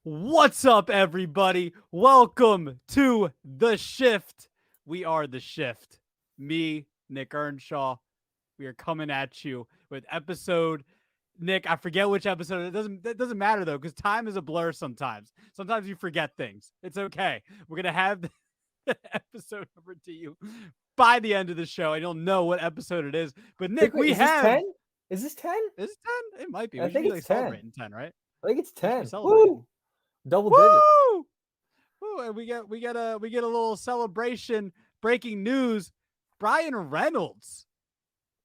What's up, everybody? Welcome to The Shift. We are The Shift. Me, Nick Earnshaw. We are coming at you with episode. Nick, I forget which episode. It doesn't matter though, because time is a blur sometimes. Sometimes you forget things. It's okay. We're gonna have the episode number to you by the end of the show, and you'll know what episode it is. But Nick, we Is this have 10? Is this 10? is it 10? It might be. I We should think be it's like 10. celebrating 10, right? I think it's We should be 10. celebrating. Woo! Double digits. Woo! Woo! And we get a little celebration. Breaking news: Bryan Reynolds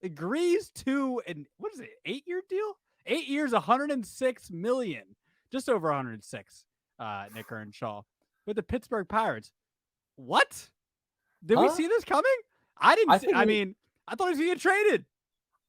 agrees to an what is it? 8-year deal? 8 years, 106 million, just over 106. Nick Earnshaw with the Pittsburgh Pirates. What? Did we Huh? see this coming? I didn't. I See, think I we mean, I thought he was getting traded.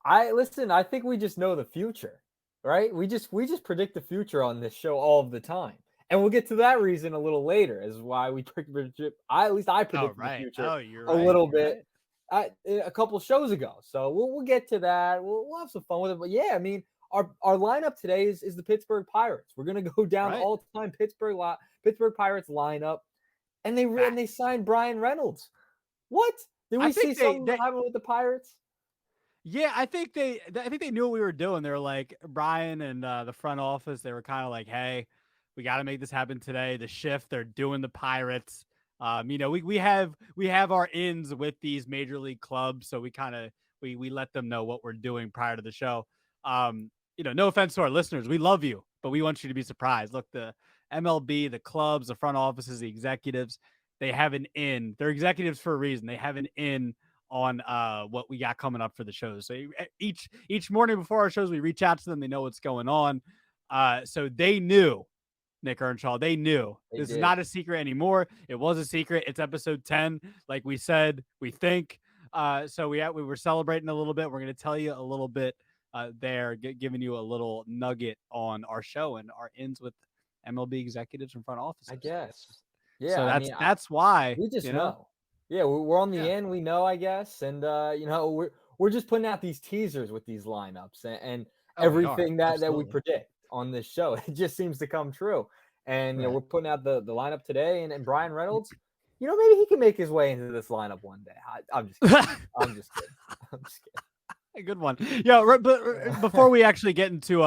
I think we just know the future, right? We just predict the future on this show all of the time. And we'll get to that reason a little later as why we at least I Oh predicted the right. future Oh, you're a right. little You're bit right. a couple shows ago. So we'll get to that. We'll have some fun with it. But yeah, I mean, our lineup today is the Pittsburgh Pirates. We're gonna go down the Right. all-time Pittsburgh Pirates lineup, and they Facts. signed Bryan Reynolds. What? Did I we see think they, something they happen with the Pirates? Yeah, I think they knew what we were doing. They were like Brian and the front office. They were kind of like, "Hey, we got to make this happen today." The shift, they're doing the Pirates. We have our ins with these major league clubs, so we kind of we let them know what we're doing prior to the show. No offense to our listeners, we love you, but we want you to be surprised. Look, the MLB, the clubs, the front offices, the executives, they have an in. They're executives for a reason. They have an in on what we got coming up for the shows. So each morning before our shows, we reach out to them. They know what's going on. So they knew, Nick Earnshaw. They knew They this is did. not a secret anymore. It was a secret. It's episode 10, like we said. We think. So we were celebrating a little bit. We're going to tell you a little bit there, giving you a little nugget on our show and our ins with MLB executives and front I offices. guess. Yeah, So I that's mean, that's why we just know. Yeah, we're on the yeah. end. We know, I guess, and we're just putting out these teasers with these lineups and Oh, we are everything that we absolutely predict on this show. It just seems to come true. And right. we're putting out the lineup today, and Bryan Reynolds, maybe he can make his way into this lineup one day. I'm just kidding. I'm just kidding. I'm just A good one. Yeah, but before kidding. we actually get into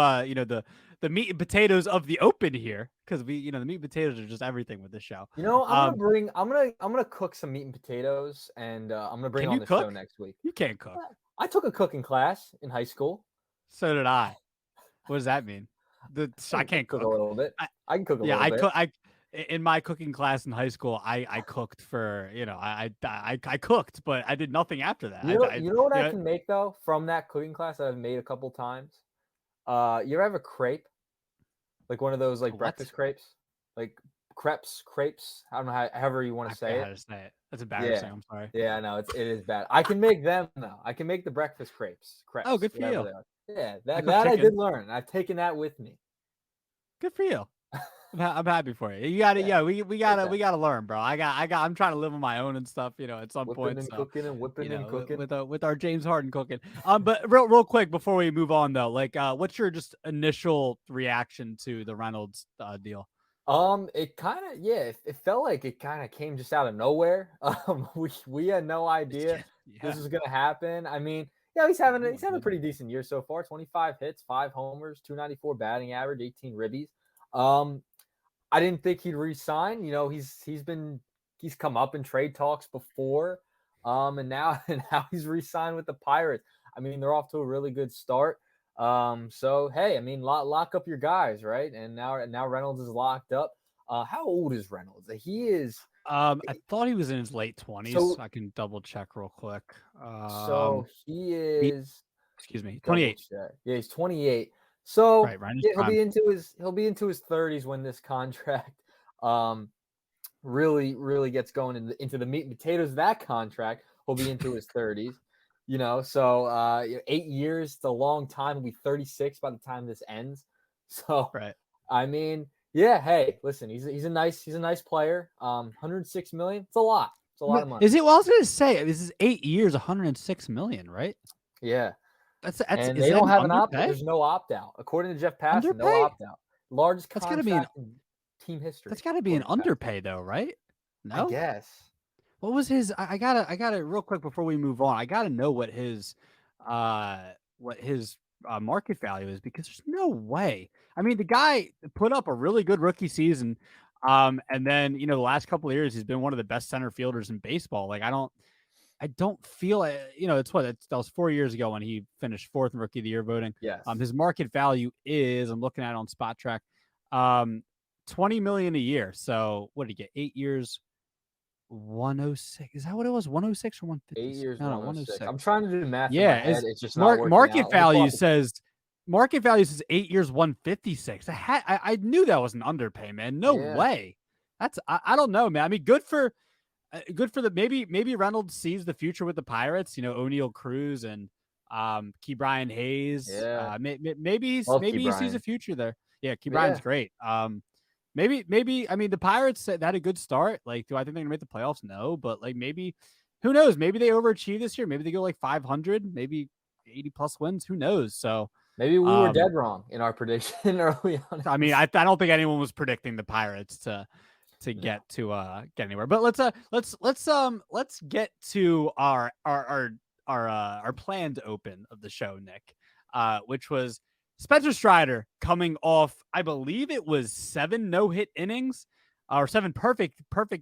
the meat and potatoes of the open here, because the meat and potatoes are just everything with this show. Um, I'm gonna cook some meat and potatoes, and I'm gonna bring it can on you the show cook? next week. You can't cook. I took a cooking class in high school. So did I. What does that mean? I I can can't cook a cook. little bit. I, I can cook a yeah, little I bit. cook. I in my cooking class in high school, I cooked for I cooked, but I did nothing after that. You know what I Yeah. can make though from that cooking class that I've made a couple times. You ever have a crepe, like one of those like What? breakfast crepes, like crepes. I don't know however you want I to say forget how it. to say it. That's Yeah, embarrassing. I'm sorry. yeah, I know it is bad. I can make them though. I can make the breakfast Oh, crepes, good for whatever you. they are. Yeah, I that cook that I did chicken. learn. I've taken that with me. Good for you. I'm happy for you. You got to, Yeah, yeah. We take gotta that. we gotta learn, bro. I'm trying to live on my own and stuff, at some Whipping point. and So, cooking and whipping and cooking. with our James Harden cooking. But real quick before we move on though, like, what's your just initial reaction to the Reynolds deal? It kind of it felt like it kind of came just out of nowhere. We had no idea this Yeah, was gonna happen. I mean, yeah, no he's one having a did. pretty decent year so far. 25 hits, 5 homers, 294 batting average, 18 ribbies. I didn't think he'd resign. He's come up in trade talks before. And now and now he's re-signed with the Pirates. I mean, they're off to a really good start. So hey, I mean, lock up your guys, right? And now Reynolds is locked up. How old is Reynolds? He is I thought he was in his late 20s. so I can double check real quick. he Me, is excuse me, double 28. check. Yeah, he's 28. So Right, right in his yeah, prime. he'll be into his 30s when this contract um really gets going into the meat and potatoes of that contract. He'll be into his 30s. So 8 years, it's a long time. He'll be 36 by the time this ends. So Right. I mean, yeah, hey, listen, he's a nice player. 106 million, it's a lot. It's a lot of money. Is it? Well, I was gonna say this is 8 years, 106 million, right? Yeah. That's And is they that don't an have an opt underpay? there's no opt out. According to Jeff Passan, no Underpay? opt out. Largest That's gotta be an contract team history. That's got to be an underpay though, right? I No. guess. What was his? I gotta real quick before we move on. I gotta know what his market value is because there's no way. I mean, the guy put up a really good rookie season, and then the last couple of years he's been one of the best center fielders in baseball. Like I don't feel that was 4 years ago when he finished fourth in rookie of the year voting. Yes. His market value is I'm looking at it on Spot Track, 20 million a year. So what did he get? 8 years. 106. Is that what it was? 106 or 8 156? years, No, 106. 106. I'm trying to do the math in my Yeah, head. is It's just not working market out. Let me pull value up the- says 8 years 156. I knew that was an underpay, man. No Yeah. way. I don't know, man. I mean, good for the maybe Reynolds sees the future with the Pirates. O'Neal Cruz and Key Brian Hayes. Yeah. Maybe Love Key he sees a Brian. future there. Yeah, Key Brian's Yeah. great. Maybe I mean the Pirates had a good start. Like, do I think they're gonna make the playoffs? No, but like maybe who knows? Maybe they overachieve this year. Maybe they go like 500, maybe 80 plus wins. Who knows? So Maybe we were dead wrong in our prediction early on. I mean, I don't think anyone was predicting the Pirates to get anywhere. But let's get to our planned open of the show, Nick, which was Spencer Strider coming off, I believe it was 7 no-hit innings, or 7 perfect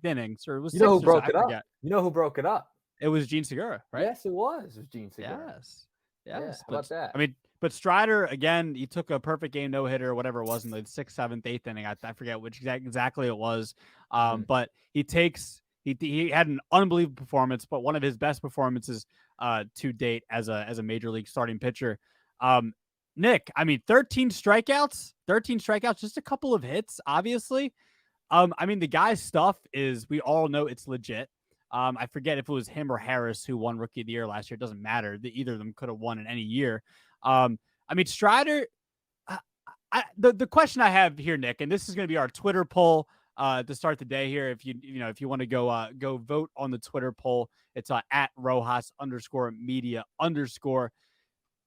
innings, or it was You know 6 who or 7, broke I it up? forget. You know who broke it up? It was Gene Segura, right? Yes, it was. It was Gene Segura. Yes. Yeah, how about that? I mean, but Strider again, he took a perfect game no hitter, whatever it was in the 6th, 7th, 8th inning. I forget which exactly it was. But he had an unbelievable performance, but one of his best performances to date as a major league starting pitcher. Nick, I mean, 13 strikeouts, just a couple of hits, obviously. I mean, the guy's stuff is, we all know it's legit. I forget if it was him or Harris who won Rookie of the Year last year. It doesn't matter. Either of them could have won in any year. I mean, Strider. The question I have here, Nick, and this is going to be our Twitter poll to start the day here. If you want to go vote on the Twitter poll, it's at Rojas_media_.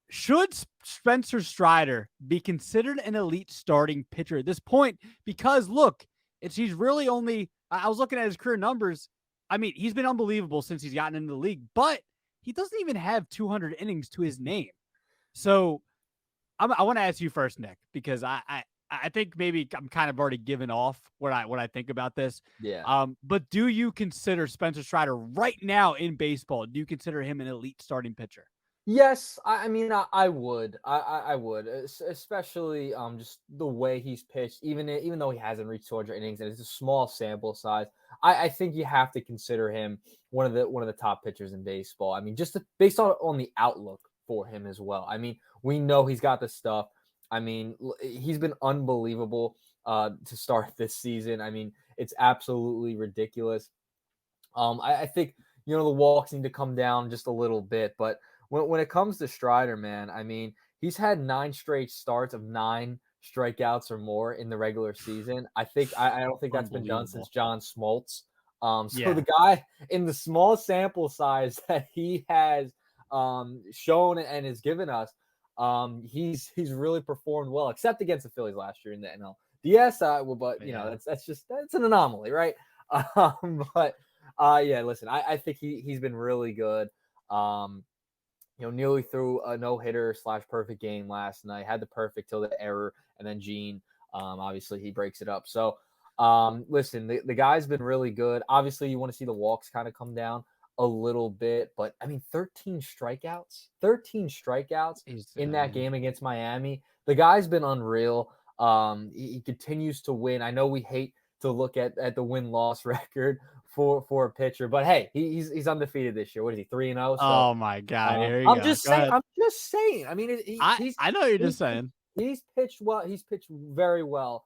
Should Spencer Strider be considered an elite starting pitcher at this point? Because look, he's really only. I was looking at his career numbers. I mean, he's been unbelievable since he's gotten into the league, but he doesn't even have 200 innings to his name. So I want to ask you first, Nick, because I think maybe I'm kind of already given off what I think about this. Yeah. But do you consider Spencer Strider right now in baseball? Do you consider him an elite starting pitcher? Yes, I mean I would. I would, especially just the way he's pitched. Even though he hasn't reached 200 innings and it's a small sample size, I think you have to consider him one of the top pitchers in baseball. I mean, just based on the outlook for him as well. I mean, we know he's got the stuff. I mean, he's been unbelievable to start this season. I mean, it's absolutely ridiculous. I think the walks need to come down just a little bit, but when it comes to Strider, man, I mean, he's had 9 straight starts of 9 strikeouts or more in the regular season. I don't think that's been done since John Smoltz. The guy, in the small sample size that he has shown and has given us, he's really performed well, except against the Phillies last year in the NLDS. But that's an anomaly, right? Listen, I think he's been really good. Nearly threw a no-hitter / perfect game last night. Had the perfect till the error, and then Gene, obviously he breaks it up. So, listen, the guy's been really good. Obviously, you want to see the walks kind of come down a little bit, but I mean, 13 strikeouts in that game against Miami. The guy's been unreal. He continues to win. I know we hate to look at the win-loss record for a pitcher, but hey, he's undefeated this year. What is he, 3-0? So, oh my God, here you I'm go. just Go saying. ahead. I'm just saying. I mean, I know you're just saying. He's pitched well. He's pitched very well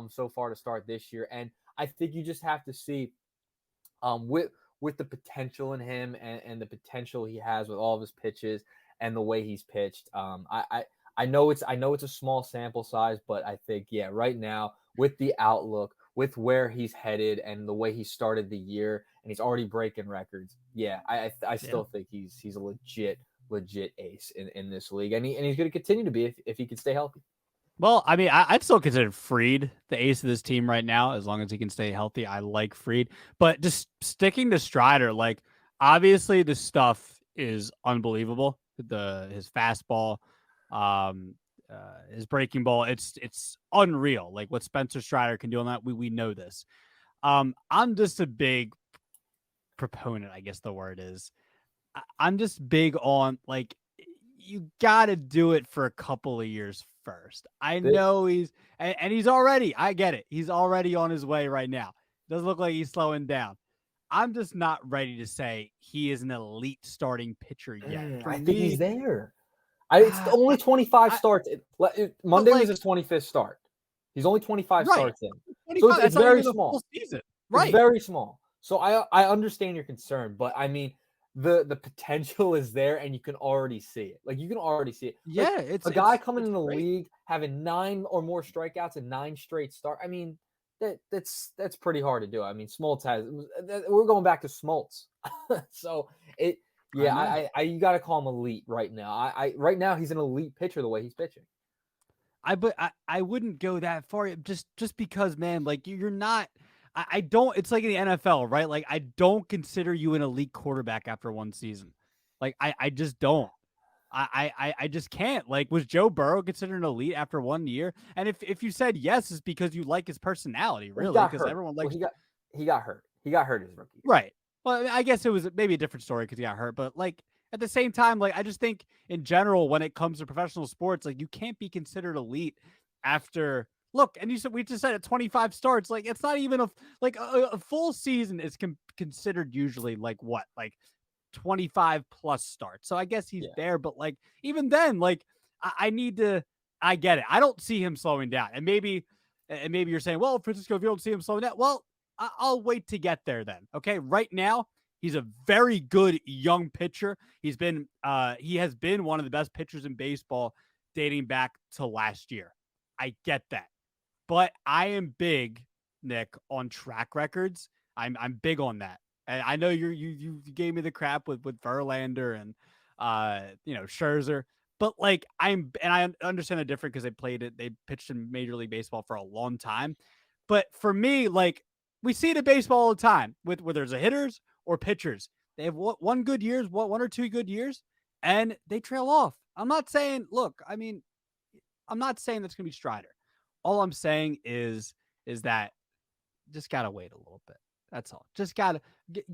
so far to start this year, and I think you just have to see with the potential in him and the potential he has with all of his pitches and the way he's pitched. I know it's a small sample size, but I think right now with the outlook, with where he's headed and the way he started the year, and he's already breaking records. I still think he's a legit ace in this league, and he's going to continue to be if he can stay healthy. Well, I mean, I'd still consider Fried the ace of this team right now, as long as he can stay healthy. I like Fried, but just sticking to Strider, like obviously the stuff is unbelievable. His fastball, um, his breaking ball, it's unreal. Like what Spencer Strider can do on that, we know this. I'm just a big proponent, I guess the word is. I'm just big on like you got to do it for a couple of years first. I know and he's already, I get it. He's already on his way right now. Doesn't look like he's slowing down. I'm just not ready to say he is an elite starting pitcher yet. For I think he's me, there. It's only 25 I starts. but Monday was like his 25th start. He's only 25 right, starts in. So 25. it's That's not very even a full small. season, It's right? very small. So I understand your concern, but I mean the potential is there and you can already see it. Like you can already see it. Like Yeah, a guy coming it's in the crazy. league having 9 or more strikeouts and 9 straight start. I mean, that's pretty hard to do. I mean, Smoltz has we're going back to Smoltz. So it I yeah, know. I you got to call him elite right now. Right now he's an elite pitcher the way he's pitching. I wouldn't go that far just because man, like you're not I don't it's like in the NFL, right? Like I don't consider you an elite quarterback after one season. Like I just don't. I just can't. Like, was Joe Burrow considered an elite after 1 year? And if you said yes, it's because you like his personality, Well, he really, got because hurt. everyone Well, likes he got hurt. He got hurt his rookie year. right. Well, I mean, I guess it was maybe a different story because he got hurt, but like at the same time, like I just think in general, when it comes to professional sports, like you can't be considered elite after look. And you said we just said at 25 starts, like it's not even a full season is considered usually like what like 25 plus starts. So I guess he's Yeah. there, but like even then, like I need to. I get it. I don't see him slowing down, and maybe you're saying, well, Francisco, if you don't see him slowing down, well, I'll wait to get there then. Okay. Right now, he's a very good young pitcher. He has been one of the best pitchers in baseball dating back to last year. I get that. But I am big, Nick, on track records. I'm big on that. And I know you gave me the crap with Verlander and Scherzer, but like I understand the difference because they pitched in Major League Baseball for a long time. But for me, like we see it in baseball all the time with whether there's a hitters or pitchers. They have one good years, one or two good years, and they trail off. I'm not saying, look, I mean, I'm not saying that's gonna be Strider. All I'm saying is that just gotta wait a little bit. That's all. Just gotta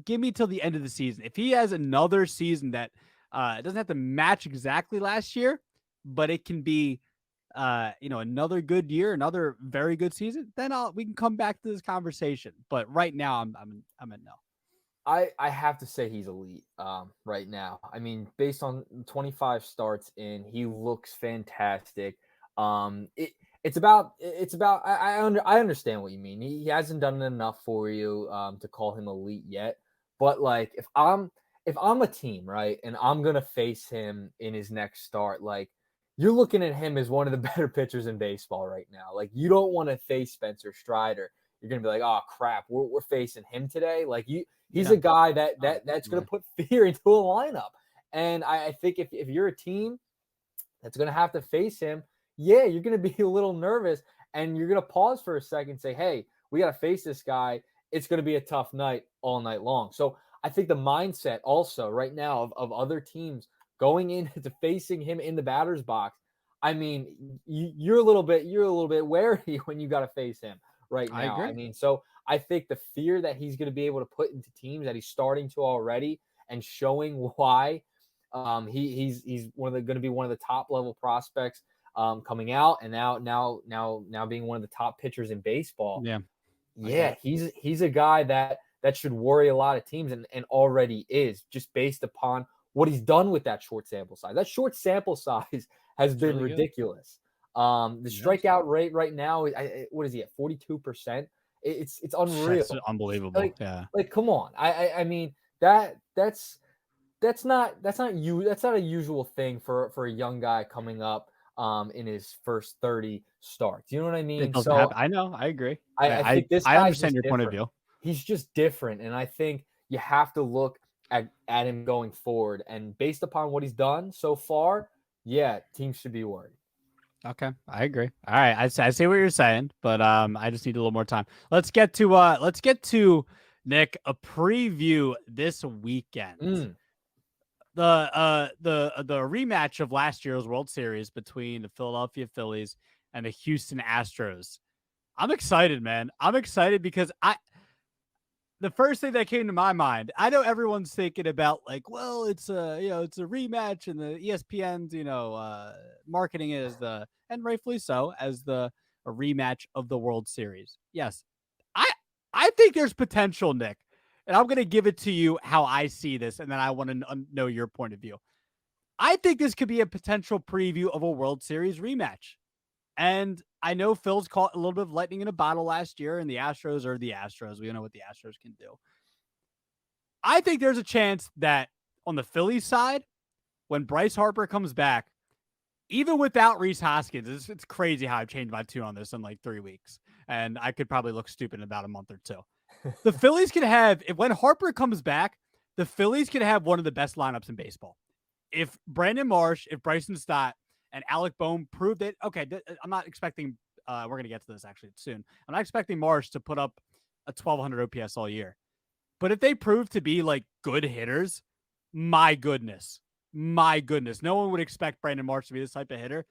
give me till the end of the season. If he has another season that it doesn't have to match exactly last year, but it can be another good year, another very good season, then we can come back to this conversation. But right now, I'm in no. I have to say he's elite right now. I mean, based on 25 starts in, he looks fantastic. It's about I understand what you mean. He hasn't done enough for you to call him elite yet. But like if I'm a team, right, and I'm gonna face him in his next start, like you're looking at him as one of the better pitchers in baseball right now. Like you don't want to face Spencer Strider. You're gonna be like, oh crap, we're facing him today. Like he's Yeah, a guy that's going definitely. to put fear into a lineup. And I think if you're a team that's going to have to face him, yeah, you're going to be a little nervous and you're going to pause for a second and say, hey, we got to face this guy. It's going to be a tough night all night long. So I think the mindset also right now of other teams going into facing him in the batter's box. I mean, you're a little bit wary when you got to face him right I now. I agree. mean, so I think the fear that he's going to be able to put into teams that he's starting to already and showing why he's going to be one of the top level prospects coming out, and now being one of the top pitchers in baseball. Yeah, I get Yeah, it. he's a guy that should worry a lot of teams and already is just based upon what he's done with that short sample size. That short sample size has It's been really good. ridiculous. The Yes. strikeout rate right now, what is he at 42%? It's That's unreal. unbelievable. Like Yeah. like come on. I mean that's not a usual thing for a young guy coming up in his first 30 starts. You know what I It mean? doesn't So happen. I know. I agree. I think this I guy's understand just your point of different. view. He's just different, and I think you have to look at him going forward. And based upon what he's done so far, yeah, teams should be worried. Okay, I agree. All right, I see what you're saying, but I just need a little more time. Let's get to Nick a preview this weekend. Mm. The rematch of last year's World Series between the Philadelphia Phillies and the Houston Astros. I'm excited, man. I'm excited because the first thing that came to my mind, I know everyone's thinking about like, well, it's it's a rematch, and the ESPN's marketing it as and rightfully so, as a rematch of the World Series. Yes, I I think there's potential, Nick, and I'm gonna give it to you how I see this, and then I want to know your point of view. I think this could be a potential preview of a World Series rematch. And I know Phil's caught a little bit of lightning in a bottle last year, and the Astros are the Astros. We know what the Astros can do. I think there's a chance that on the Phillies side, when Bryce Harper comes back, even without Rhys Hoskins, it's crazy how I've changed my tune on this in like 3 weeks. And I could probably look stupid in about a month or two. The Phillies can have, if when Harper comes back, the Phillies can have one of the best lineups in baseball. If Brandon Marsh, if Bryson Stott, and Alec Bohm prove that, okay, I'm not expecting, we're going to get to this actually soon. I'm not expecting Marsh to put up a 1,200 OPS all year. But if they prove to be like good hitters, my goodness, no one would expect Brandon Marsh to be this type of hitter.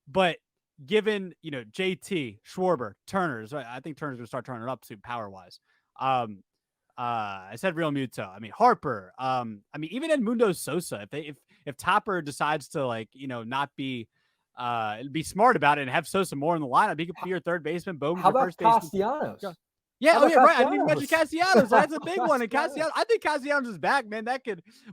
But given, JT, Schwarber, Turner's, I think Turner's going to start turning up soon power wise. I said Real Muto. I mean Harper. Even Edmundo Sosa. If Topper decides to not be smart about it and have Sosa more in the lineup, he could be your third baseman. Bowman's How your about first baseman. Castellanos? Yeah, How oh about yeah, right. I didn't even mention Castellanos? Castellanos. So that's a big one. And Castellanos. Castellanos, I think Castellanos is back, man.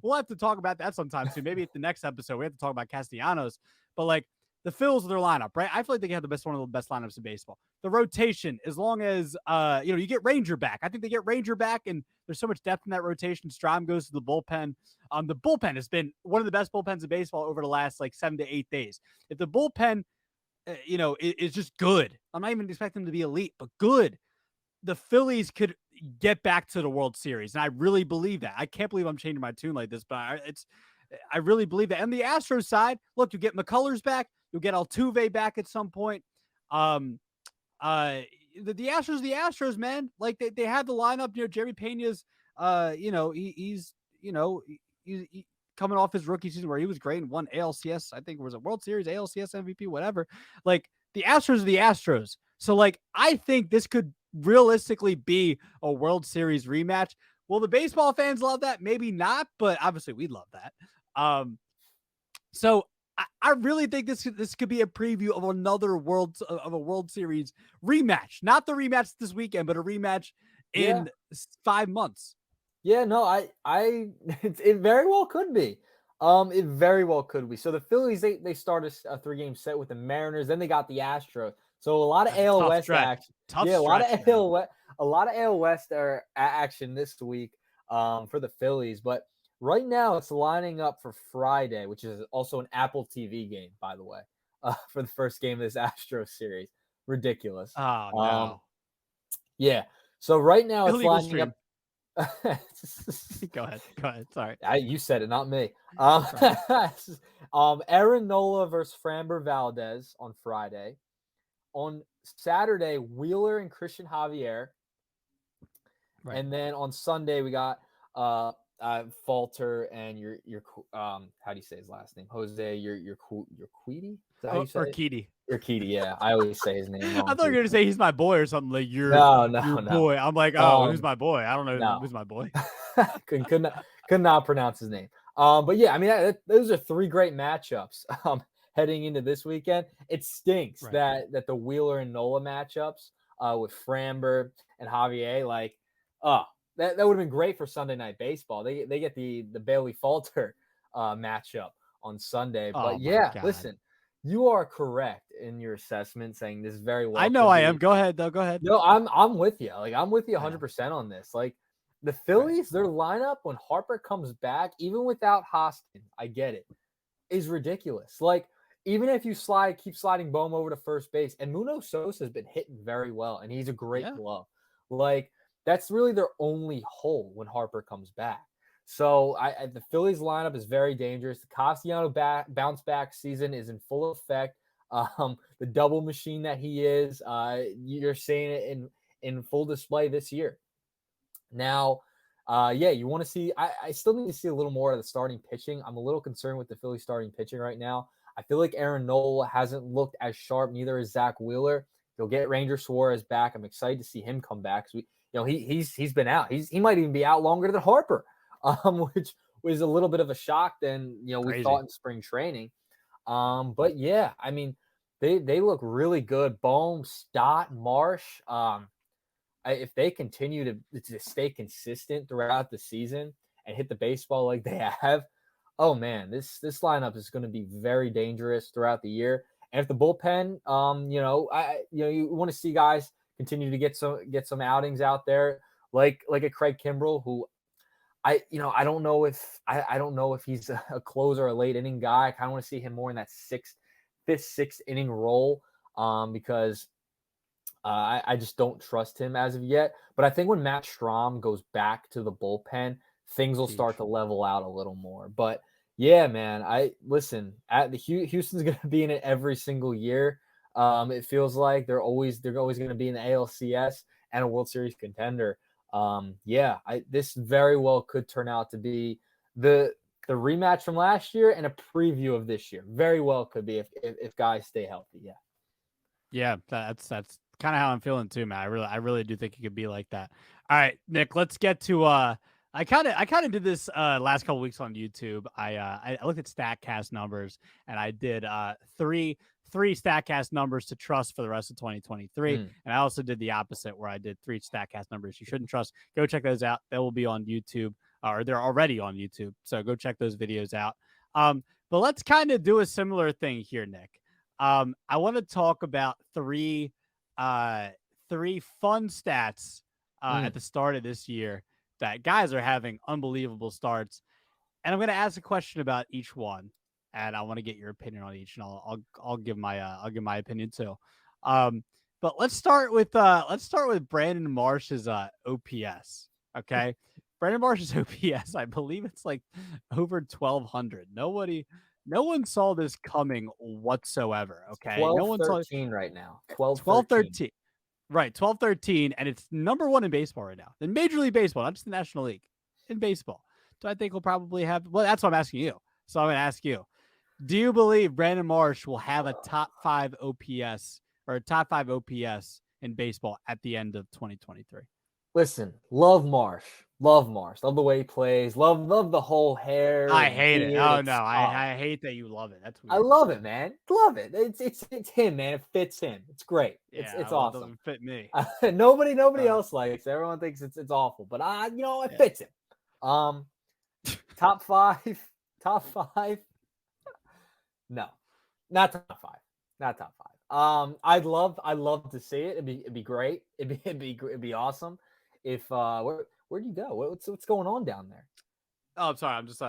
We'll have to talk about that sometime soon. Maybe at the next episode, we have to talk about Castellanos. But like the Phils of their lineup, right? I feel like they have one of the best lineups in baseball. The rotation, as long as you get Ranger back. I think they get Ranger back, and there's so much depth in that rotation. Strom goes to the bullpen. The bullpen has been one of the best bullpens in baseball over the last like 7 to 8 days. If the bullpen, is just good. I'm not even expecting them to be elite, but good. The Phillies could get back to the World Series, and I really believe that. I can't believe I'm changing my tune like this, but I really believe that. And the Astros side, look, you get McCullers back, you'll get Altuve back at some point. Um, the Astros, man, like they have the lineup. Jerry Pena's, he's coming off his rookie season where he was great and won ALCS. I think it was a World Series, ALCS MVP, whatever. Like the Astros are the Astros. So like I think this could realistically be a World Series rematch. Will the baseball fans love that? Maybe not, but obviously we love that. So I really think this could be a preview of another World Series rematch. Not the rematch this weekend, but a rematch in 5 months. Yeah, no, it very well could be. It very well could be. So the Phillies, they started a 3-game set with the Mariners, then they got the Astros. So a lot of That's AL West action. Tough A lot stretch, of AL West, action this week for the Phillies. But right now it's lining up for Friday, which is also an Apple TV game, by the way, for the first game of this Astros series. Ridiculous. Oh no. Yeah. So right now it's Illegal lining stream. up. Go ahead. Sorry. You said it, not me. Right. Aaron Nola versus Framber Valdez on Friday. On Saturday, Wheeler and Christian Javier. Right. And then on Sunday, we got Falter and your how do you say his last name? Jose, your Queedy? Is that how you say Urquidy. Urquidy, yeah. I always say his name wrong. I thought you were gonna say he's my boy or something like your No. boy. I'm like, oh, who's my boy? I don't know No. who's my boy. could not pronounce his name. But yeah, I mean, those are 3 great matchups heading into this weekend. It stinks that the Wheeler and Nola matchups with Framber and Javier, like, that would have been great for Sunday Night Baseball. They get the Bailey Falter matchup on Sunday. But yeah, listen, you are correct in your assessment saying this very well. I know I am. Go ahead, though. Go ahead. No, I'm with you. Like, I'm with you 100% on this. Like, the Phillies, their lineup when Harper comes back, even without Hoskins, I get it, is ridiculous. Like, even if you keep sliding Bohm over to first base, and Muno Sosa has been hitting very well, and he's a great glove. Like, that's really their only hole when Harper comes back. So the Phillies lineup is very dangerous. The Castellanos bounce back season is in full effect. The double machine that he is. You're seeing it in full display this year. Now, yeah, you want to see. I still need to see a little more of the starting pitching. I'm a little concerned with the Philly starting pitching right now. I feel like Aaron Nola hasn't looked as sharp. Neither is Zach Wheeler. He'll get Ranger Suarez back. I'm excited to see him come back. He's been out. He might even be out longer than Harper, which was a little bit of a shock than we thought in spring training. But yeah, I mean, they look really good. Bohm, Stott, Marsh. If they continue to stay consistent throughout the season and hit the baseball like they have, oh man, this lineup is going to be very dangerous throughout the year. And if the bullpen, you want to see guys continue to get some outings out there, like a Craig Kimbrell, who I don't know if he's a closer or a late inning guy. I kind of want to see him more in that fifth, sixth inning role, because I just don't trust him as of yet. But I think when Matt Strahm goes back to the bullpen, things will start to level out a little more. But yeah, man, Houston's going to be in it every single year. It feels like they're always going to be in the ALCS and a World Series contender. This very well could turn out to be the rematch from last year and a preview of this year. Very well could be if guys stay healthy. Yeah. Yeah, that's kind of how I'm feeling too, man. I really do think it could be like that. All right, Nick, let's get to I kind of did this last couple weeks on YouTube. I looked at Statcast numbers and I did three Statcast numbers to trust for the rest of 2023. And I also did the opposite where I did 3 Statcast numbers you shouldn't trust. Go check those out. They will be on YouTube, or they're already on YouTube. So go check those videos out. But let's kind of do a similar thing here, Nick. I want to talk about three fun stats at the start of this year that guys are having unbelievable starts. And I'm going to ask a question about each one, and I want to get your opinion on each, and I'll give my opinion too. But let's start with Brandon Marsh's OPS. Okay. Brandon Marsh's OPS, I believe it's like over 1,200. No one saw this coming whatsoever. Okay. 12-13 right now. 12-13. Right. 12-13. And it's number 1 in baseball right now. In Major League Baseball, not just the National League. In baseball. So I think we'll probably have. Well, that's what I'm asking you. So I'm going to ask you. Do you believe Brandon Marsh will have a top 5 OPS or a top 5 OPS in baseball at the end of 2023? Listen, love Marsh. Love the way he plays. Love the whole hair. I hate it. Oh no, I hate that you love it. That's weird. I love it, man. Love it. It's him, man. It fits him. It's great. Yeah, it's awesome. It doesn't fit me. Nobody else likes it. Everyone thinks it's awful, but it fits him. Top 5. Top 5. No, not top 5. Not top 5. I'd love to see it. It'd be great. It'd be awesome. If where'd you go? What's going on down there? Oh, I'm sorry. I'm just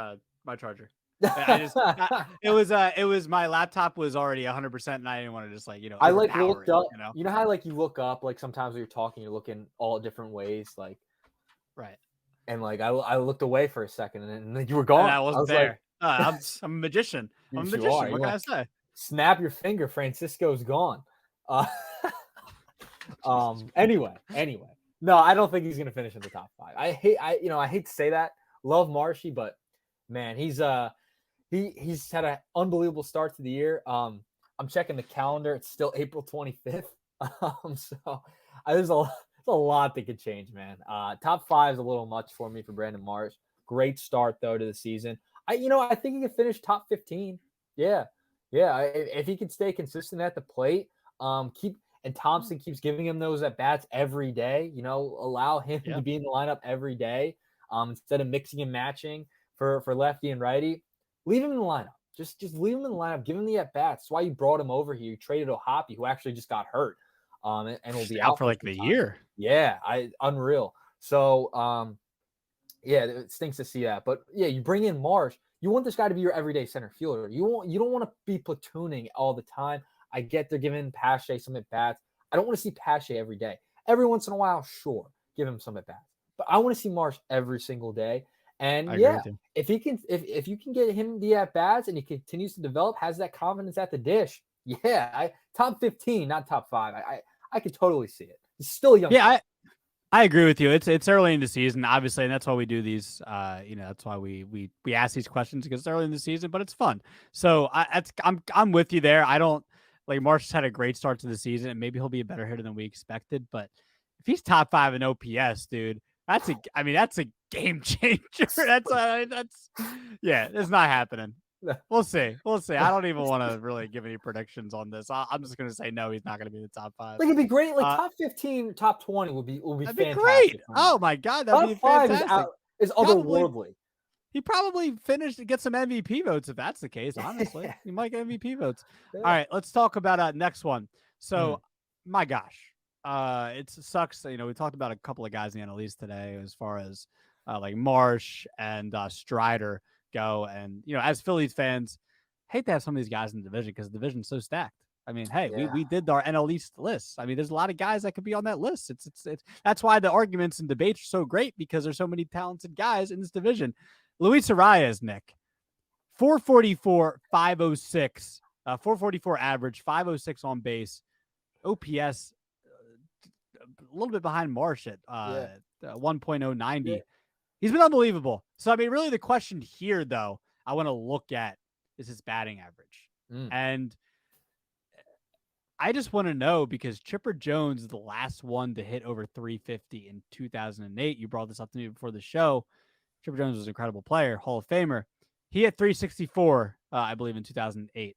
my charger. It was my laptop was already 100%, and I didn't want to just I looked up. You know how you look up sometimes when you're talking, you're looking all different ways, right. And I looked away for a second, and then you were gone. And I wasn't there. I'm a magician. I'm a magician. What can I say? Snap your finger, Francisco's gone. Anyway. No, I don't think he's gonna finish in the top 5. I hate to say that. Love Marshy, but man, he's had an unbelievable start to the year. I'm checking the calendar; it's still April 25th. So there's a lot that could change, man. Top 5 is a little much for me for Brandon Marsh. Great start though to the season. I think he could finish top 15. Yeah. If he can stay consistent at the plate, and Thompson keeps giving him those at bats every day. Allow him to be in the lineup every day, instead of mixing and matching for lefty and righty. Leave him in the lineup. Just leave him in the lineup. Give him the at bats. That's why you brought him over here. You traded O'Hoppe, who actually just got hurt, and will be out for like the year. Yeah, unreal. So, it stinks to see that. But yeah, you bring in Marsh. You want this guy to be your everyday center fielder. You don't want to be platooning all the time. I get they're giving Pache some at bats. I don't want to see Pache every day. Every once in a while, sure, give him some at bats. But I want to see Marsh every single day. And if you can get him the at bats and he continues to develop, has that confidence at the dish, Yeah, top 15, not top 5. I could totally see it. He's still a young Yeah, player. I agree with you. It's early in the season, obviously, and that's why we do these. That's why we ask these questions because it's early in the season, but it's fun. So I'm with you there. I don't like Marsh's had a great start to the season, and maybe he'll be a better hitter than we expected. But if he's top 5 in OPS, dude, that's a game changer. That's yeah, it's not happening. We'll see. We'll see. I don't even want to really give any predictions on this. I'm just gonna say no. He's not gonna be in the top 5. Like it'd be great. Like Uh, top 15, top 20 will be that'd be great. fantastic for Oh Marsh. my god, that'd be Top 5 fantastic. is Probably otherworldly. he probably finished to get some MVP votes if that's the case. Honestly, Yeah. he might get MVP votes. All Yeah. right, let's talk about next one. Mm, So, my gosh, it sucks. You know, we talked about a couple of guys in the NL East today, as far as like Marsh and Strider go, and you know, as Phillies fans, hate to have some of these guys in the division because the division's so stacked. I mean, hey, yeah. we did our NL East list. I mean, there's a lot of guys that could be on that list. It's that's why the arguments and debates are so great because there's so many talented guys in this division. Luis Arias, Nick, 444, 506, 444 average, 506 on base, OPS a little bit behind Marsh at Yeah. 1.090. Yeah. He's been unbelievable. So, I mean, really the question here, though, I want to look at is his batting average. Mm. And I just want to know because Chipper Jones is the last one to hit over 350 in 2008. You brought this up to me before the show. Chipper Jones was an incredible player, Hall of Famer. He hit 364, I believe, in 2008.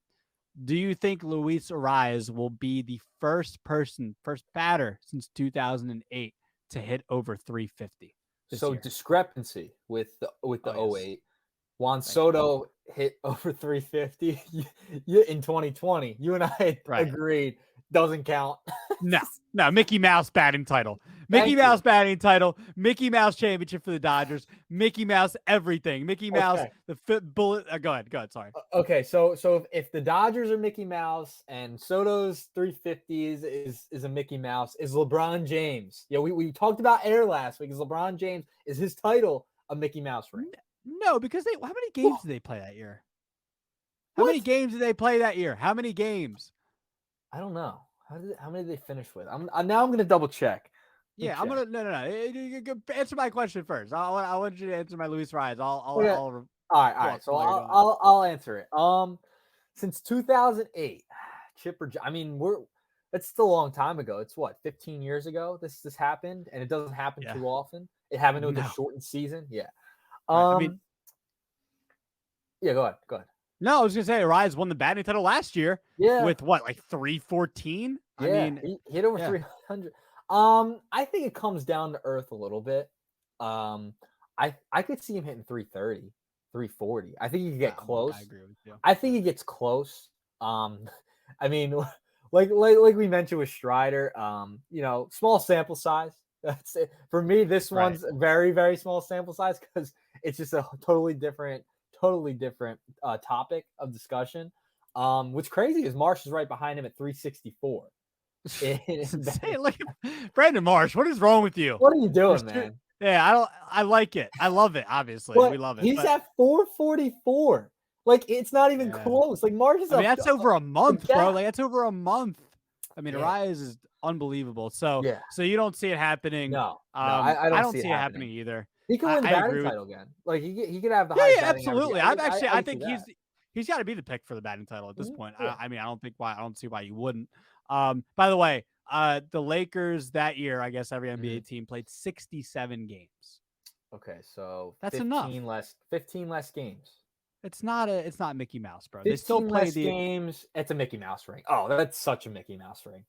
Do you think Luis Arias will be the first batter since 2008 to hit over 350 this So year? discrepancy with the Oh, yes. 08. Juan Thank you. Soto hit over 350 in 2020. You and I Right. agreed doesn't count. No, Mickey Mouse batting title. Mickey Thank Mouse you. batting title. Mickey Mouse championship for the Dodgers. Mickey Mouse everything. Mickey Mouse Okay. the bullet. Go ahead. Sorry. Okay, so if the Dodgers are Mickey Mouse and Soto's 350s is a Mickey Mouse, is LeBron James? Yeah, we talked about air last week. Is LeBron James is his title a Mickey Mouse ring? No, because how many games did they play that year? How What? many games did they play that year? How many games? I don't know. How many did they finish with? I'm gonna double check. Yeah, I'm gonna no. Answer my question first. I want you to answer my Luis Arias. Okay. I'll All right. walk So while you're doing it. I'll answer it. Since 2008, I mean, that's still a long time ago. It's what 15 years ago. This happened, and it doesn't happen Yeah. too often. It happened with a No. shortened season. Yeah. Right. I mean, Yeah. Go ahead. Go ahead. no. I was gonna say Arias won the batting title last year Yeah. with what, like 314. I Yeah. mean, He hit over yeah. 300. I think it comes down to earth a little bit. Um, I could see him hitting 330, 340. I think he could get I close. agree with you. I think he gets close. I mean, like we mentioned with Strider, small sample size. That's it. For me, this Right. one's a very, very small sample size because it's just a totally different topic of discussion. What's crazy is Marsh is right behind him at 364. It's insane. Look at Brandon Marsh. What is wrong with you? What are you doing, man? Yeah, I like it. I love it. Obviously, we But love it. he's But at 444. Like it's not even yeah, close. Like Marsh is I mean up that's over a month, bro. gap. Like that's over a month. I mean, Yeah. Arias is unbelievable. So Yeah. you don't see it happening. No, I I don't don't see it see it happening happening. either. He could win the I batting agree with. title again. Like he could have the Yeah, highest yeah, batting average. absolutely. Yeah, I could see think that. he's got to be the pick for the batting title at this Mhm. point. Yeah. I mean, I don't see why you wouldn't. By the way, the Lakers that year, I guess every NBA Mhm. team played 67 games. Okay, so That's enough. 15 less games. It's not Mickey Mouse, bro. They still 15 play less the games. It's a Mickey Mouse ring. Oh, that's such a Mickey Mouse ring.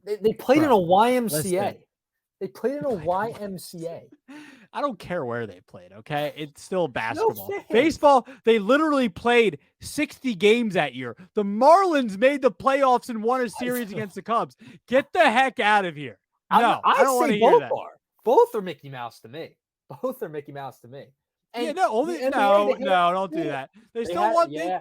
They played in bro. a Listen, YMCA. They played in they a played the YMCA. I don't care where they played, okay? It's still No basketball. fans. Baseball, they literally played 60 games that year. The Marlins made the playoffs and won a series against the Cubs. Get the heck out of here. No, I I don't want say to hear both that. are. Both are Mickey Mouse to me. Both are Mickey Mouse to me. Yeah, And no, the only NBA, no, don't do that. They they still had want yeah,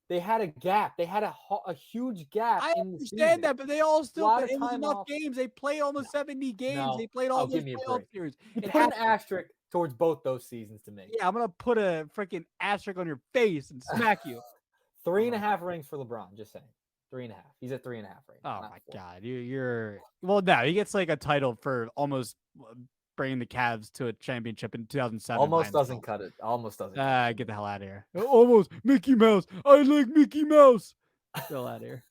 they had a gap. They had a huge gap I in the understand season. that, but they all A still lot but of it was time enough off. games. They played almost No, 70 games. They no. played all Oh, those give me a playoff break. series. You It put an happened. asterisk towards both those seasons to me. Yeah, I'm gonna put a freaking asterisk on your face and smack you. Three Oh and a my half rings for LeBron. Just saying. 3.5. He's at 3.5 right now. Oh Not my 4. God, you're well. No, he gets like a title for almost bringing the Cavs to a championship in 2007 by Almost doesn't himself. cut it. Almost doesn't cut it. Get the hell out of here. Almost Mickey Mouse. I like Mickey Mouse. Get the hell out of here.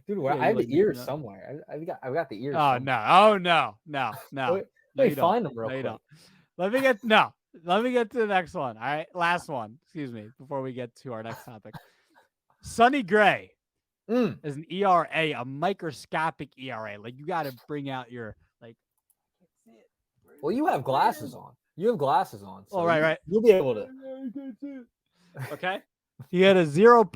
Dude, Yeah, I you have like the Mickey ears Mouse. somewhere. I've got the ears Oh somewhere. no. Oh no. No. No. No, Wait, you don't. find them real No, you quick. don't. Let me get no. Let me get to the next one. All right. Last one. Excuse me. Before we get to our next topic. Sonny Gray Mm. is an ERA, a microscopic ERA. Like you got to bring out your like. I can't see it. Well, you have glasses on. You have glasses on, so Oh, right. you'll be able to. Okay. He had a 0.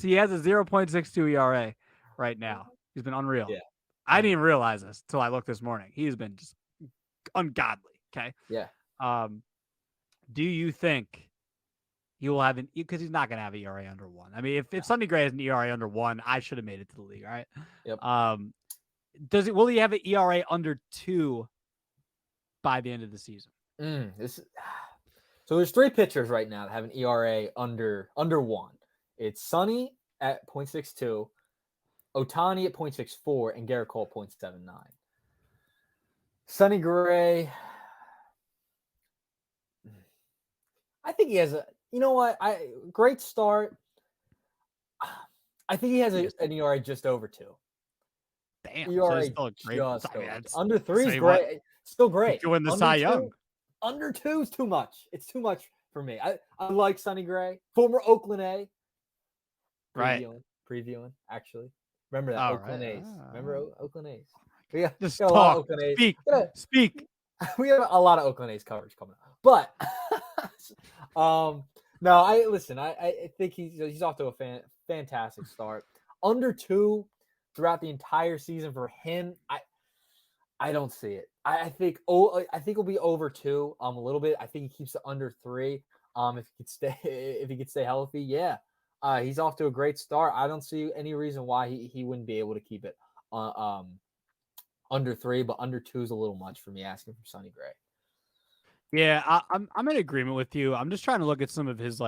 He has a 0.62 ERA right now. He's been unreal. Yeah. I didn't even realize this until I looked this morning. He's been just ungodly. Okay. Yeah. Do you think he will have because he's not going to have an ERA under 1. I mean, if Sonny Gray has an ERA under 1, I should have made it to the league. All right. Yep. Will he have an ERA under 2 by the end of the season? So there's 3 pitchers right now that have an ERA under 1. It's Sonny at 0.62, Ohtani at 0.64, and Garrett Cole at 0.79. Sonny Gray, I think he has a. You know what? Great start. I think he has an ERA just over 2. Damn. ERA So still great. under 3 is great. Still great. He could win the Cy Young. Under 2 is too much. It's too much for me. I like Sonny Gray, former Oakland A. Previewing, actually. Remember that Oakland A's. Remember Oakland A's. Yeah, just got a lot of Oakland A's. Speak. We have a lot of Oakland A's coverage coming up. But no, I think he's off to a fantastic start. Under 2 throughout the entire season for him, I don't see it. I think it'll be over 2 a little bit. I think he keeps it under 3. If he could stay healthy, yeah. He's off to a great start. I don't see any reason why he wouldn't be able to keep it under 3, but under 2 is a little much for me asking for Sonny Gray. Yeah, I'm in agreement with you. I'm just trying to look at some of his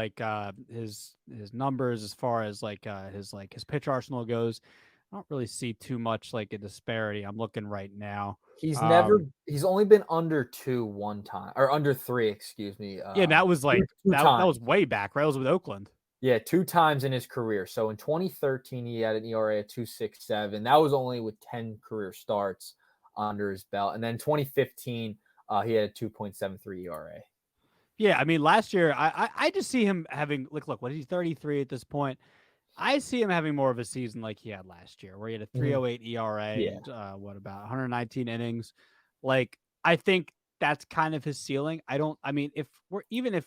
his numbers as far as his pitch arsenal goes. I don't really see too much like a disparity. I'm looking right now. He's only been under 2 one time, or under 3, excuse me. Yeah, that was like that was way back, right? It was with Oakland. Yeah, 2 times in his career. So in 2013, he had an ERA of 2.67. That was only with 10 career starts under his belt. And then 2015, he had a 2.73 ERA. Yeah, I mean, last year, I just see him having look, what is he, 33 at this point? I see him having more of a season like he had last year, where he had a 3.08 ERA and about 119 innings. Like, I think that's kind of his ceiling. If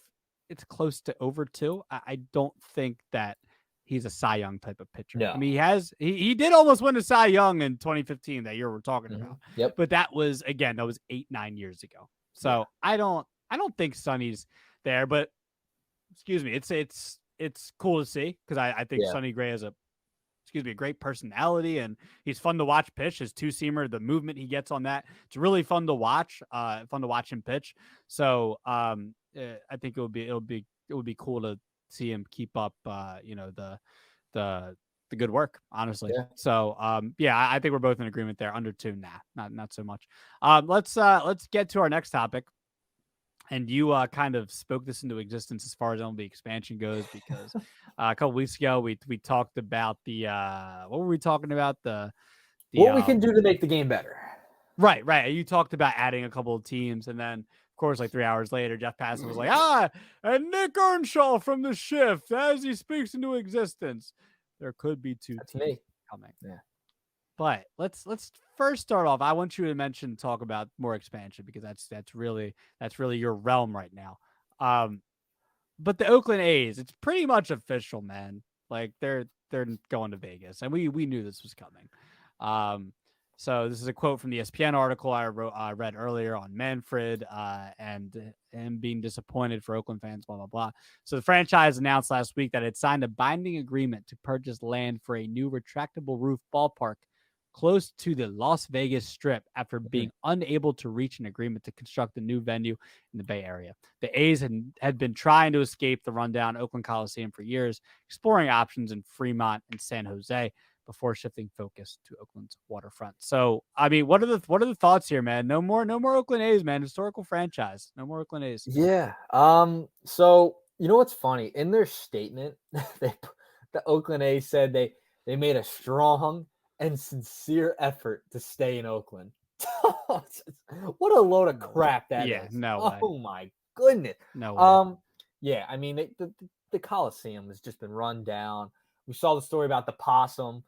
it's close to over 2, I don't think that he's a Cy Young type of pitcher. No. I mean, he did almost win a Cy Young in 2015 that year we're talking about. Yep. But that was 8-9 years ago. So I don't think Sonny's there, but excuse me, it's cool to see because I think Sonny Gray has a great personality and he's fun to watch pitch. His 2-seamer, the movement he gets on that, it's really fun to watch. Fun to watch him pitch. So I think it would be cool to see him keep up the good work, honestly. Yeah. So I think we're both in agreement there. Under 2, not so much. Let's get to our next topic. And you kind of spoke this into existence as far as MLB expansion goes, because a couple weeks ago we talked about the what were we talking about? What we can do to make the game better. Right. You talked about adding a couple of teams, and then of course, like 3 hours later, Jeff Passan was like, and Nick Earnshaw from The Shift as he speaks into existence. There could be 2 teams coming. Yeah. But let's first start off. I want you to talk about more expansion because that's really your realm right now. But the Oakland A's, it's pretty much official, man. Like they're going to Vegas, and we knew this was coming. So this is a quote from the ESPN article I read earlier on Manfred and him being disappointed for Oakland fans, blah, blah, blah. So the franchise announced last week that it signed a binding agreement to purchase land for a new retractable roof ballpark close to the Las Vegas Strip after being unable to reach an agreement to construct a new venue in the Bay Area. The A's had been trying to escape the rundown Oakland Coliseum for years, exploring options in Fremont and San Jose, before shifting focus to Oakland's waterfront. So, I mean, what are the thoughts here, man? No more Oakland A's, man. Historical franchise. No more Oakland A's. Yeah. So you know what's funny? In their statement, the Oakland A's said they made a strong and sincere effort to stay in Oakland. What a load of crap that Yeah, is. no way. Oh my goodness. No way. Yeah, I mean the Coliseum has just been run down. We saw the story about the possum.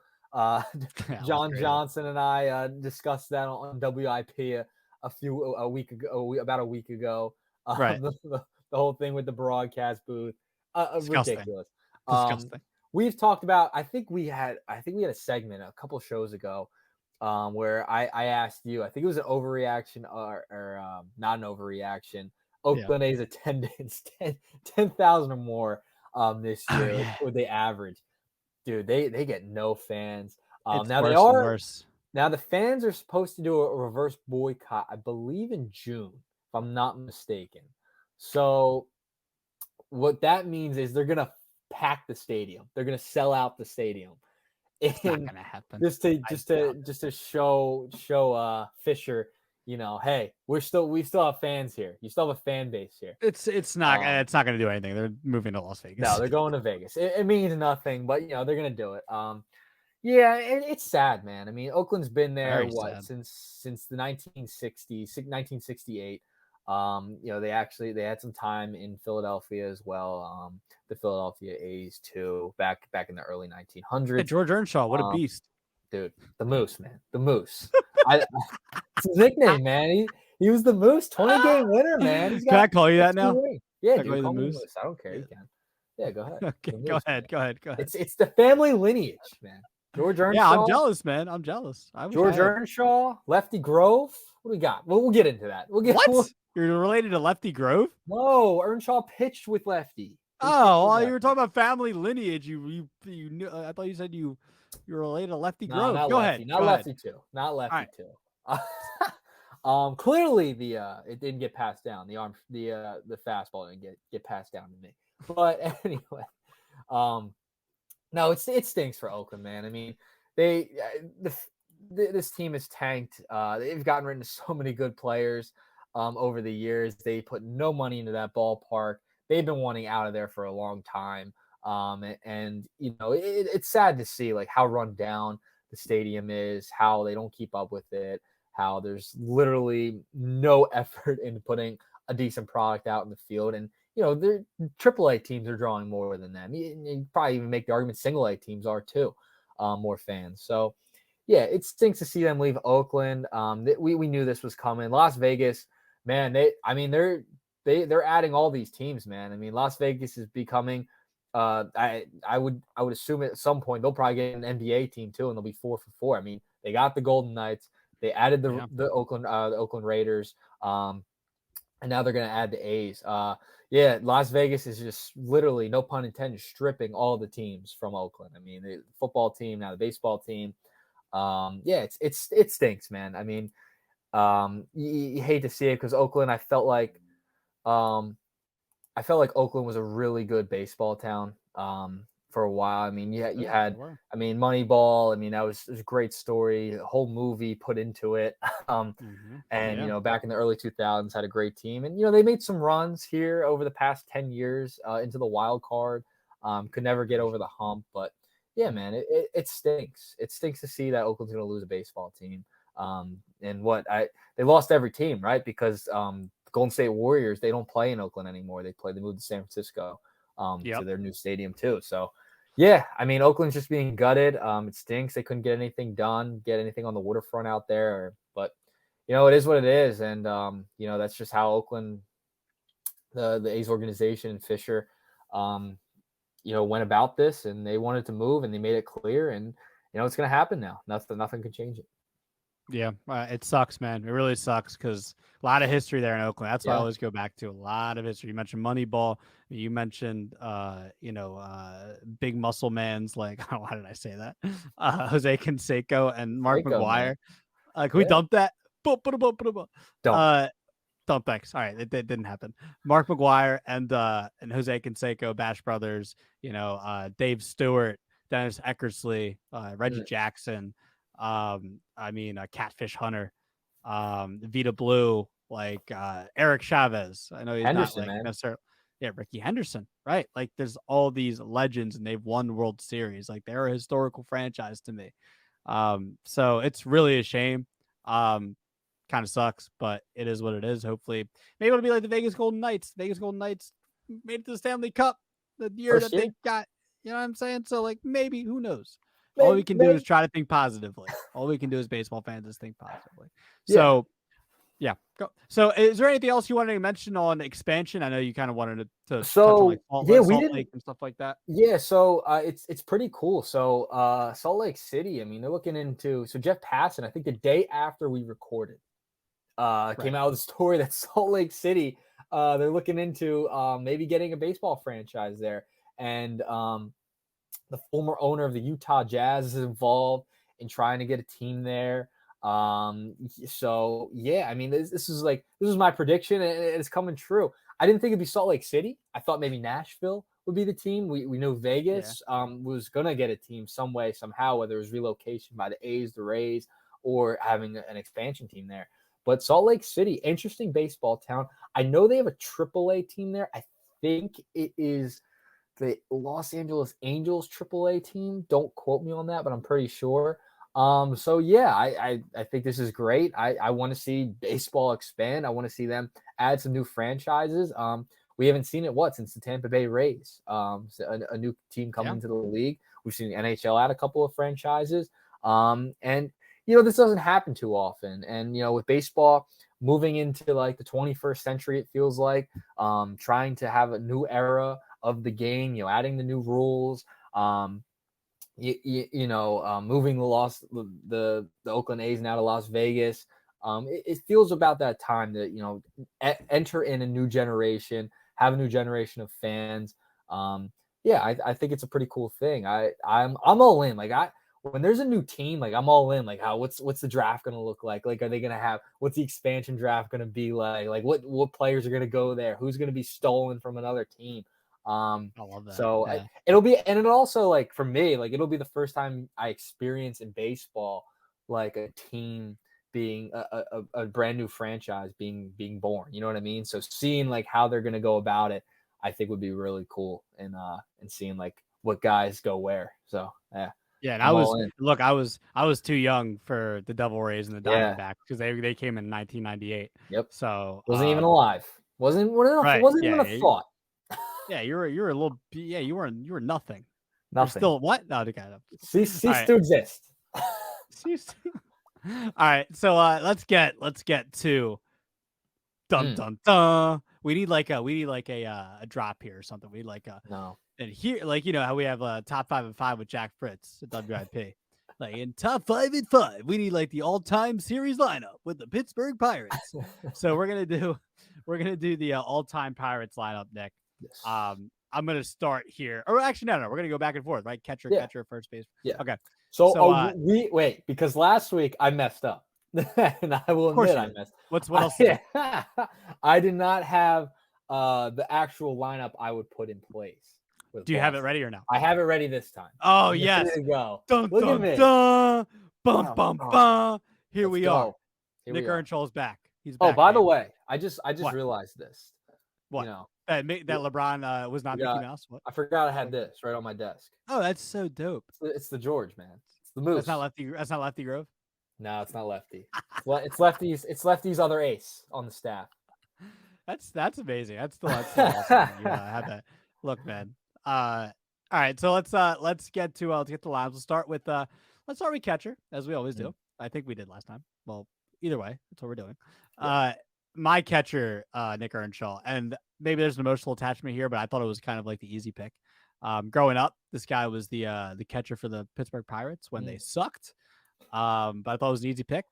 John Johnson and I discussed that on WIP a week ago, about a week ago. Right. The whole thing with the broadcast booth, Disgusting. ridiculous. Disgusting. We've talked about. I think we had a segment a couple shows ago, where I asked you. I think it was an overreaction or not an overreaction. Oakland A's attendance 10,000 or more this year with the average. Dude, they get no fans. It's Now worse they and are. worse. Now the fans are supposed to do a reverse boycott, I believe in June, if I'm not mistaken. So what that means is they're gonna pack the stadium. They're gonna sell out the stadium. It's not And gonna happen. just to show Fisher, hey, we still have fans here. You still have a fan base here. It's not gonna do anything. They're moving to Las Vegas. No, they're going to Vegas. It means nothing, but they're gonna do it. Yeah, it's sad, man. I mean, Oakland's been there since the 1960s, 1968. They had some time in Philadelphia as well. The Philadelphia A's too, back in the early 1900s. Hey, George Earnshaw, what a beast, dude! The Moose, man, the Moose. It's his nickname, man. He was the Moose, 20-game winner, man. Can I call you that now? Yeah, dude, call me the Moose. I don't care. You can. Yeah, go ahead. Okay, go ahead. It's the family lineage, man. George Earnshaw. Yeah, I'm jealous, man. I'm jealous. George Earnshaw, Lefty Grove. What do we got? Well, we'll get into that. You're related to Lefty Grove? No, Earnshaw pitched with Lefty. You were talking about family lineage. You knew. I thought you said you're related to Lefty Grove. Go ahead. Not Lefty too. Not Lefty too. Clearly it didn't get passed down. The fastball didn't get passed down to me. But anyway, no, it stinks for Oakland, man. I mean, this team is tanked. They've gotten rid of so many good players over the years. They put no money into that ballpark. They've been wanting out of there for a long time. And it's sad to see like how run down the stadium is, how they don't keep up with it, how there's literally no effort in putting a decent product out in the field. And their AAA teams are drawing more than them. You probably even make the argument single A teams are too, more fans. So, yeah, it stinks to see them leave Oakland. We knew this was coming. Las Vegas, man, they're adding all these teams, man. I mean, Las Vegas is becoming. I would assume at some point they'll probably get an NBA team too, and they'll be 4 for 4. I mean, they got the Golden Knights, they added the Oakland Raiders, and now they're going to add the A's. Las Vegas is just literally, no pun intended, stripping all the teams from Oakland. I mean, the football team, now the baseball team. It stinks, man. I mean, you hate to see it because Oakland, I felt like Oakland was a really good baseball town for a while. I mean, you had Moneyball. I mean, it was a great story, a whole movie put into it. And back in the early 2000s, had a great team, and they made some runs here over the past 10 years into the wild card. Could never get over the hump, but yeah, man, it stinks. It stinks to see that Oakland's going to lose a baseball team. They lost every team, right? Because Golden State Warriors, they don't play in Oakland anymore. They moved to San Francisco to their new stadium too. So, yeah, I mean, Oakland's just being gutted. It stinks. They couldn't get anything done, get anything on the waterfront out there. But, it is what it is. And, that's just how Oakland, the A's organization and Fisher, went about this, and they wanted to move, and they made it clear. And, it's going to happen now. Nothing can change it. Yeah, it sucks, man. It really sucks because a lot of history there in Oakland. That's what I always go back to. A lot of history. You mentioned Moneyball. You mentioned, big muscle mans like, why did I say that? Jose Canseco and Mark McGwire. Can we dump that? Don't. Don't, thanks. All right, it didn't happen. Mark McGwire and Jose Canseco, Bash Brothers. Dave Stewart. Dennis Eckersley, Reggie Mm. Jackson, Catfish Hunter, Vita Blue, like Eric Chavez. I know he's not Henderson, like man. necessarily, yeah, Ricky Henderson, right? Like there's all these legends and they've won World Series. Like they're a historical franchise to me. So it's really a shame. Kind of sucks, but it is what it is. Hopefully, maybe it'll be like the Vegas Golden Knights. Vegas Golden Knights made it to the Stanley Cup the year First that year, they got. You know what I'm saying? So like maybe who knows? All we maybe, can do is maybe. try to think positively. All we can do as baseball fans is think positively. Yeah. So yeah. Go. So is there anything else you wanted to mention on expansion? I know you kind of wanted to touch on like So yeah, we Salt didn't. Lake and stuff like that. Yeah, so it's pretty cool. So Salt Lake City, I mean, they're looking into so Jeff Passan, I think the day after we recorded, Right. came out with a story that Salt Lake City, they're looking into maybe getting a baseball franchise there. And the former owner of the Utah Jazz is involved in trying to get a team there. So yeah, I mean, this is my prediction, and it's coming true. I didn't think it'd be Salt Lake City. I thought maybe Nashville would be the team. We knew Yeah. Vegas was gonna get a team some way, somehow, whether it was relocation by the A's, the Rays, or having an expansion team there. But Salt Lake City, interesting baseball town. I know they have a AAA team there. I think it is the Los Angeles Angels AAA team. Don't quote me on that, but I'm pretty sure. So yeah, I think this is great. I want to see baseball expand. I want to see them add some new franchises. We haven't seen it since the Tampa Bay Rays. So a new team come Yeah. into the league. We've seen the NHL add a couple of franchises. And this doesn't happen too often. And with baseball moving into like the 21st century, it feels like trying to have a new era of the game, adding the new rules, moving the Oakland A's now to Las Vegas. It feels about that time that enter in a new generation, have a new generation of fans. I think it's a pretty cool thing. I'm all in. When there's a new team, like I'm all in. Like what's the draft gonna look like? Like are they gonna have what's the expansion draft gonna be like? Like what players are gonna go there? Who's gonna be stolen from another team? I love that. So Yeah. it'll also like for me, like it'll be the first time I experience in baseball like a team being a brand new franchise being born. You know what I mean? So seeing like how they're gonna go about it, I think would be really cool, and seeing like what guys go where. So yeah, Yeah, and I'm all in. I was too young for the Devil Rays and the Yeah. Diamondbacks because they came in 1998. Yep. So Wasn't even alive. Wasn't right, wasn't even yeah, a thought. yeah, you were a little, yeah, you were nothing. You're Nothing. still what? No, okay. All Cease right, to exist. all right. So let's get to dun Mm, dun dun. We need like a drop here or something. We need like a no. and here like how we have top 5 and 5 with Jack Fritz at WIP. Like in top 5 and 5, we need like the all-time series lineup with the Pittsburgh Pirates. So we're gonna do the all-time Pirates lineup, Nick. Yes. I'm gonna start here. Or actually, no, we're gonna go back and forth, right? Catcher, Yeah. catcher, first base. Yeah. Okay. So So we wait because last week I messed up, and I will of course admit you I did. messed. What else did you? I did not have the actual lineup I would put in place with Do you have it Boston. ready or no? I have it ready this time. Oh I'm ready yes. to go. Dun Look at dun me. dun. Bum Oh, bum oh, bum. Here let's we are. go. Here Nick we are. Earnshaw's back. He's Oh, back, by the baby. way, I just What? realized this. You What? know, That we LeBron was not Mickey forgot. Mouse. What? I forgot I What? had this right on my desk. Oh, that's so dope. It's the George, man. It's the That's not Moose. Lefty. That's not Lefty Grove. No, it's not lefty. It's lefties. It's lefties other ace on the staff. That's amazing. That's still awesome that you had that. Look, man. All right. So let's get to the lines. Let's start with catcher as we always Mm, do. I think we did last time. Well, either way, that's what we're doing. yeah. My catcher, Nick Earnshaw, and maybe there's an emotional attachment here, but I thought it was kind of like the easy pick. Growing up, this guy was the catcher for the Pittsburgh Pirates when they sucked. But I thought it was an easy pick.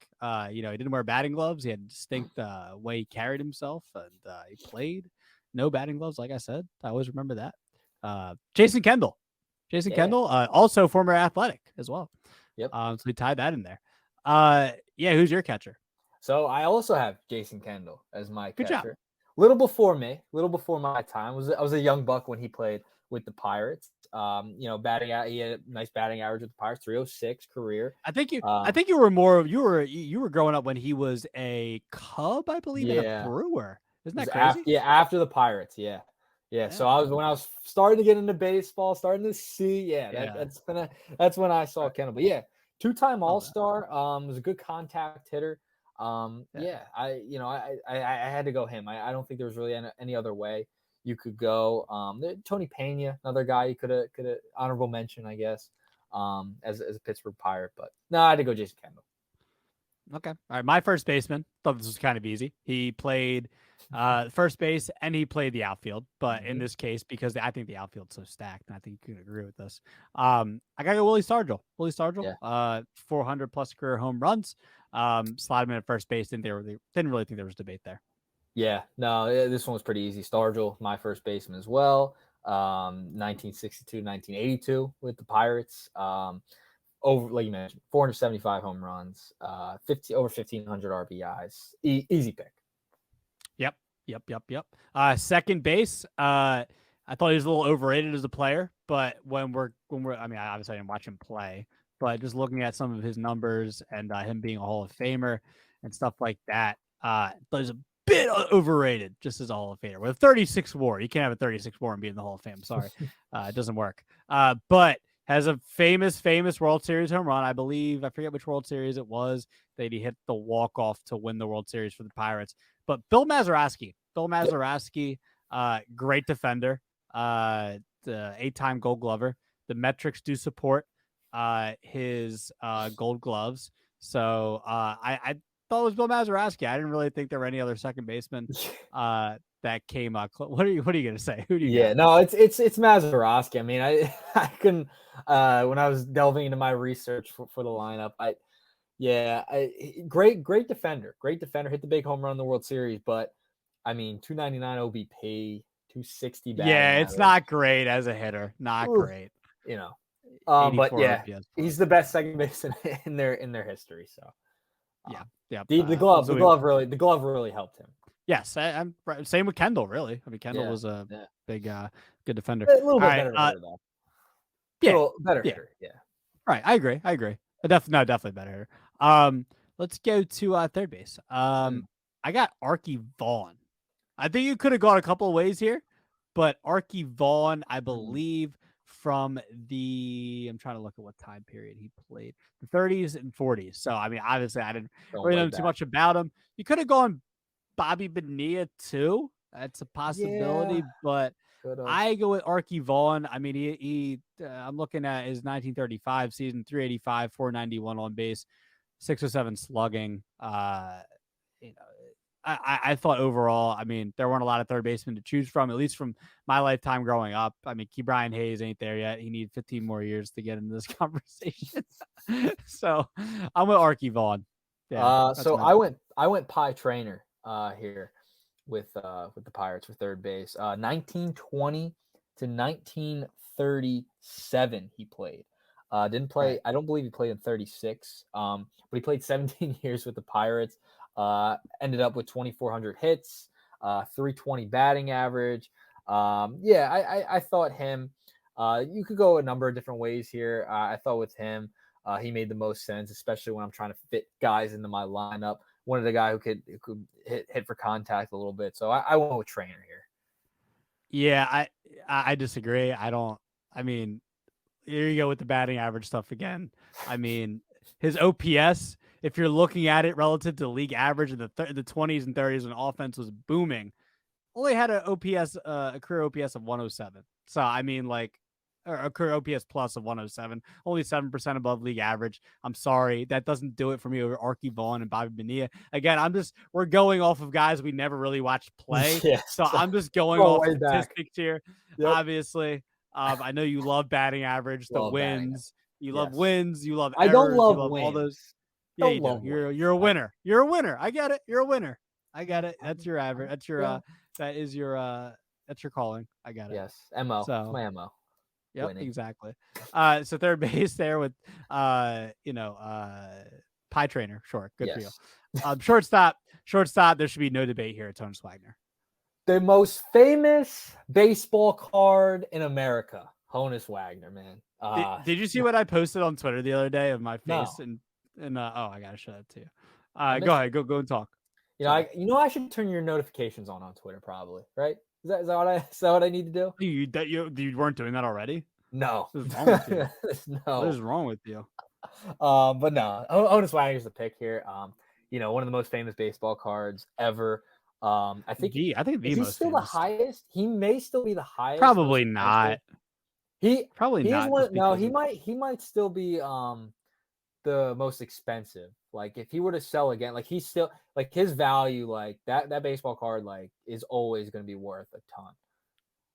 He didn't wear batting gloves. He had a distinct way he carried himself, and he played no batting gloves. Like I said, I always remember that. Jason Kendall, Yeah. also former Athletic as well. Yep. So we tied that in there. Yeah, who's your catcher? So I also have Jason Kendall as my Good job. catcher. Little before me, little before my time. I was a young buck when he played with the Pirates. Batting out, he had a nice batting average with the Pirates, 306 career. I think you were growing up when he was a Cub, I believe, and a Brewer. Isn't that crazy? After the Pirates, yeah. So when I was starting to get into baseball, starting to see, that's when I saw Kendall. But yeah, 2-time All-Star, was a good contact hitter. I had to go him. I don't think there was really any other way you could go. Tony Pena, another guy you could have honorable mention, I guess, as a Pittsburgh Pirate. But no, I had to go Jason Kendall. Okay. All right. My first baseman, thought this was kind of easy. He played first base and he played the outfield. But in this case, because I think the outfield's so stacked, and I think you can agree with this, I got to go Willie Stargell. 400 plus career home runs. Slide him in at first base. Didn't really think there was debate there. Yeah, no, this one was pretty easy. Stargell, my first baseman as well. 1962, 1982 with the Pirates. Over, like you mentioned, 475 home runs, over 1,500 RBIs. Easy pick. Yep. Second base. I thought he was a little overrated as a player, but when we're, I mean, obviously I didn't watch him play, but just looking at some of his numbers and him being a Hall of Famer and stuff like that, there's a bit overrated just as a Hall of Famer. With a 36 WAR, you can't have a 36 WAR and be in the Hall of Fame. Sorry, it doesn't work. But has a famous World Series home run. I believe, I forget which World Series it was, that he hit the walk-off to win the World Series for the Pirates. But Bill Mazeroski, great defender, the 8-time Gold Glover. The metrics do support his Gold Gloves. So I thought it was Bill Mazeroski. I didn't really think there were any other second basemen that came up. What are you going to say? Who do you got? No, it's Mazeroski. I mean, I couldn't when I was delving into my research for the lineup. Great defender. Hit the big home run in the World Series, but I mean, 299 OBP, 260 batting it's average. not great as a hitter. Not great. But yeah, he's the best second baseman in their history. So the glove really helped him. Yes, I'm same with Kendall. Really, I mean, Kendall was a big, good defender. A little bit better hitter, though. Better hitter. Yeah. Right, I agree. Definitely better hitter. Let's go to third base. I got Archie Vaughn. I think you could have gone a couple of ways here, but Archie Vaughn, I believe, from I'm trying to look at what time period he played, the 30s and 40s. So, I mean, obviously, I didn't really know too much about him. You could have gone Bobby Bonilla too. That's a possibility, but I go with Archie Vaughn. I mean, he I'm looking at his 1935 season, 385, 491 on base, 607 slugging. I thought overall, I mean, there weren't a lot of third basemen to choose from, at least from my lifetime growing up. I mean, Brian Hayes ain't there yet. He needs 15 more years to get into this conversation. So I'm with Archie Vaughn. Yeah, so I went Pie Trainer here with the Pirates for third base. 1920 to 1937 he played. Didn't play. Right. I don't believe he played in 36. But he played 17 years with the Pirates. Ended up with 2,400 hits, 320 batting average. I thought him. You could go a number of different ways here. I thought with him, he made the most sense, especially when I'm trying to fit guys into my lineup. Wanted a guy who could hit for contact a little bit. So I went with Trainer here. Yeah, I disagree. I mean, here you go with the batting average stuff again. I mean, his OPS, if you're looking at it relative to league average in the 20s and 30s when offense was booming, only had a career OPS of 107. So, I mean, like, a career OPS plus of 107, only 7% above league average. I'm sorry, that doesn't do it for me over Archie Vaughn and Bobby Bonilla. Again, we're going off of guys we never really watched play. So I'm just going off statistics here. Yep. Obviously, I know you love batting average, the wins. You love wins. You love errors. I don't love you love wins. All those. Yeah, you do. You're a winner. You're a winner. I get it. You're a winner. I get it. That's your average. That's your that's your calling. I got it. Yes. MO. So, my MO. Yep, winning. Exactly. So third base there with Pie Trainer. Sure. Good for you. Shortstop. There should be no debate here. It's Honus Wagner. The most famous baseball card in America. Honus Wagner, man. Did you see what I posted on Twitter the other day of my No. face and oh, I gotta show that to you. I Go missed ahead, go and talk. You know, I should turn your notifications on Twitter, probably, right? Is that what I need to do? You weren't doing that already? No. What is wrong with you? No. What is wrong with you? But no, Honus Wagner's the pick here. You know, one of the most famous baseball cards ever. I think the is he most still famous. the highest? He may still be the highest. Probably not. He Probably is not. one. No, he might still be the most expensive. Like if he were to sell again, like he's still like his value, like that baseball card, like is always going to be worth a ton.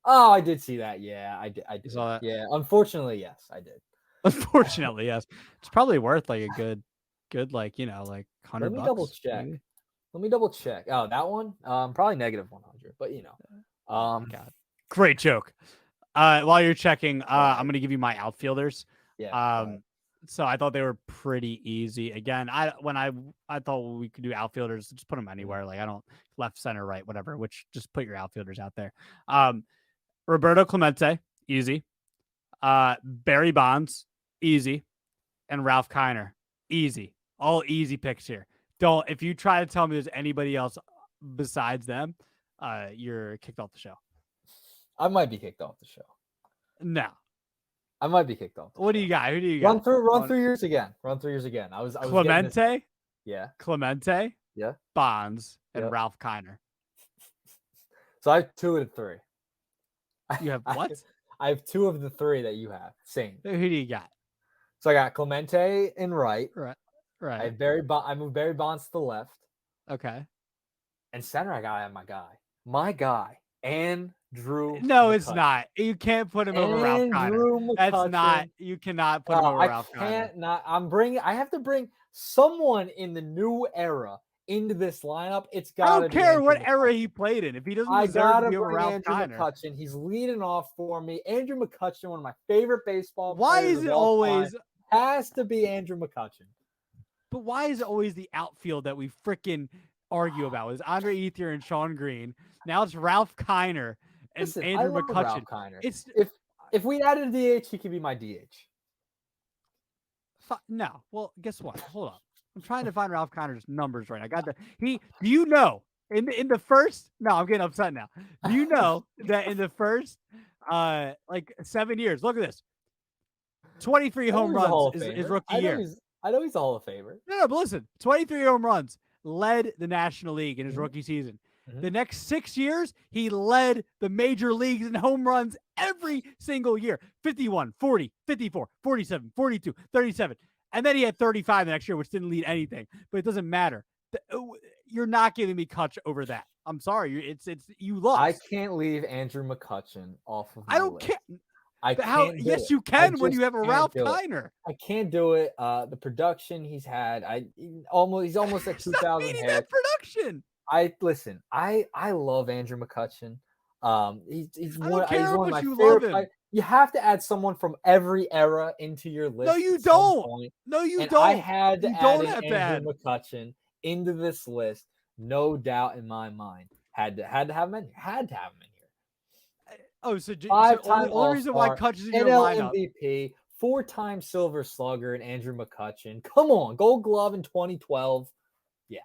Oh, I did see that. Yeah, I did. You saw that? Yeah, unfortunately, yes, I did. Unfortunately, yes. It's probably worth like a good like like $100. Let me double check. Maybe. Let me double check. Oh, that one? Probably negative 100, but you know. God. Great joke. While you're checking, I'm gonna give you my outfielders. Yeah. So I thought they were pretty easy. Again, I thought we could do outfielders, just put them anywhere. Like I don't left, center, right, whatever. Which just put your outfielders out there. Roberto Clemente, easy. Barry Bonds, easy, and Ralph Kiner, easy. All easy picks here. If you try to tell me there's anybody else besides them, you're kicked off the show. I might be kicked off the show. No. I might be kicked off. What do you got? Who do you got? Run through yours again. Run through yours again. I was Clemente. Yeah. Clemente. Yeah. Bonds and Ralph Kiner. So I have 2 of the 3. You have what? I have 2 of the 3 that you have. Same. Who do you got? So I got Clemente in right. Right. I have I moved Barry Bonds to the left. Okay. And center, I got my guy, Andrew. No, McCutchen. it's not. You can't put him over Ralph Kiner. That's not. You cannot put him over Ralph Kiner. I can't. Not. I have to bring someone in the new era into this lineup. It's got. I don't care what era he played in. If he doesn't deserve to be over Ralph Kiner, McCutchen. He's leading off for me. Andrew McCutchen, one of my favorite baseball players. Why is it always has to be Andrew McCutchen? But why is it always the outfield that we freaking argue about? It was Andre Ethier and Sean Green. Now it's Ralph Kiner and Andrew McCutchen. Ralph Kiner. It's if we added a DH, he could be my DH. No. Well, guess what? Hold up. I'm trying to find Ralph Kiner's numbers right. I got do you know in the first? No, I'm getting upset now. Do you know that in the first 7 years? Look at this. 23 home runs is rookie year. I know he's a Hall of Famer. No, but listen, 23 home runs, led the National League in his rookie season. The next 6 years, he led the major leagues in home runs every single year. 51, 40, 54, 47, 42, 37. And then he had 35 the next year, which didn't lead anything. But it doesn't matter. You're not giving me Kutch over that. I'm sorry. It's you lost. I can't leave Andrew McCutchen off of my I don't list. care. Yes, you can when you have a Ralph Kiner. I can't do it. The production he's had, he's almost at 2,000 hits. That production. I love Andrew McCutchen. He's one of my favorite. You have to add someone from every era into your list. No, you don't. No, you don't. I had to add Andrew McCutchen into this list, no doubt in my mind. Had to have him in. Had to have him in here. Oh, so the only reason why Kutch is in your lineup. MVP, 4-time Silver Slugger, and Andrew McCutchen. Come on, Gold Glove in 2012. Yeah,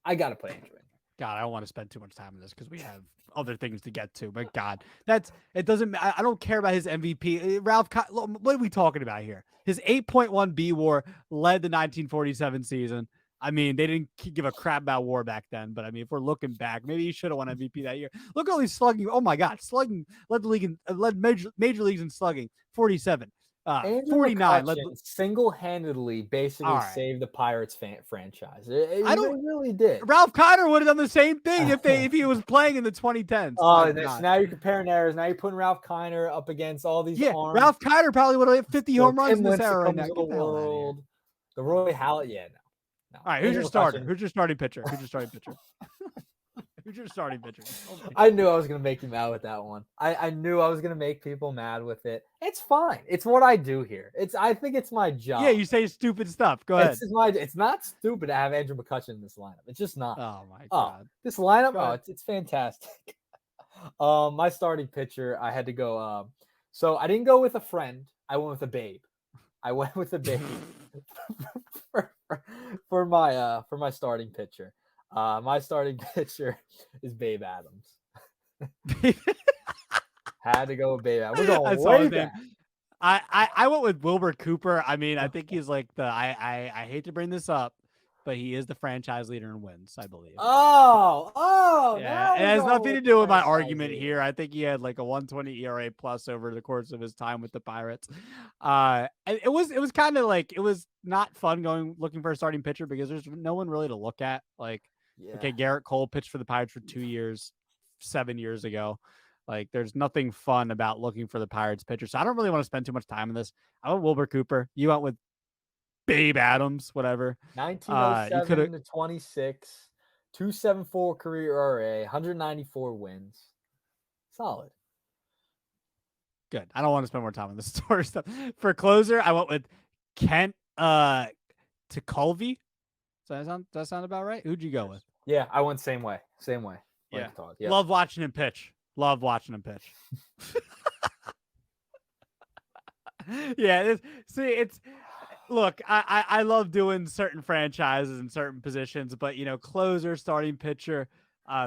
I got to put Andrew in. God, I don't want to spend too much time on this because we have other things to get to. But God, it doesn't. I don't care about his MVP. Ralph, what are we talking about here? His 8.1 B WAR led the 1947 season. I mean, they didn't give a crap about WAR back then. But I mean, if we're looking back, maybe he should have won MVP that year. Look at all these slugging. Oh my God, slugging led the league led major leagues in slugging. 47. 49 single-handedly basically saved the Pirates franchise. It really did. Ralph Kiner would have done the same thing if he was playing in the 2010s. So now you're comparing eras. Now you're putting Ralph Kiner up against all these arms. Ralph Kiner probably would have hit 50 home runs in this era right now. The Roy Halladay, no. All right, who's your starter? Who's your starting pitcher? Who's your starting pitcher? I knew I was going to make you mad with that one. I knew I was going to make people mad with it. It's fine. It's what I do here. I think it's my job. Yeah, you say stupid stuff. Go ahead. It's not stupid to have Andrew McCutchen in this lineup. It's just not. Oh, my God. This lineup, it's fantastic. My starting pitcher, I had to go So I didn't go with a friend. I went with a babe. I went with a babe for my starting pitcher. My starting pitcher is Babe Adams. Had to go with Babe Adams. We're I going saw way his name. back. I went with Wilbur Cooper. I mean, I think he's like I hate to bring this up, but he is the franchise leader in wins, I believe. Oh, Yeah, now it we're has going nothing with to the do with my franchise argument leader. here. I think he had like a 120 ERA plus over the course of his time with the Pirates. And it was kind of like it was not fun going looking for a starting pitcher because there's no one really to look at. Like, Yeah. okay, Garrett Cole pitched for the Pirates for 2 years, 7 years ago. Like, there's nothing fun about looking for the Pirates pitcher. So I don't really want to spend too much time on this. I went Wilbur Cooper. You went with Babe Adams, whatever. You could have 1907 to 26, 274 career ERA, 194 wins. Solid. good. I don't want to spend more time on the story stuff. For closer, I went with Kent Tekulve. Does that sound about right? Who'd you go with? Yeah, I went same way. Same way. Yeah. Like I thought. Yep. Love watching him pitch. Love watching him pitch. Yeah. It's look, I love doing certain franchises and certain positions, but closer, starting pitcher,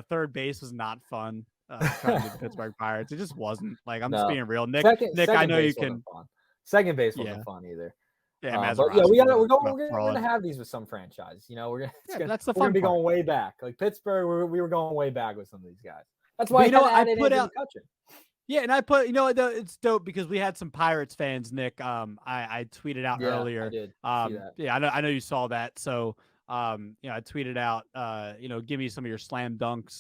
third base was not fun. Trying to do the Pittsburgh Pirates. It just wasn't. Like, I'm just No. being real. Nick, I Second know you base wasn't can. fun. Second base Yeah. wasn't fun either. Yeah, But yeah, Mazeroski, we're what a gonna fraud. have these with some franchises. That's the we're gonna fun be part. going way back. Like Pittsburgh, we were going way back with some of these guys. That's But why I I added put Andrew out. McCutchen. Yeah, and I put, it's dope because we had some Pirates fans, Nick. I tweeted out Yeah, I earlier. did see that. Yeah, I know you saw that. So, I tweeted out, give me some of your slam dunk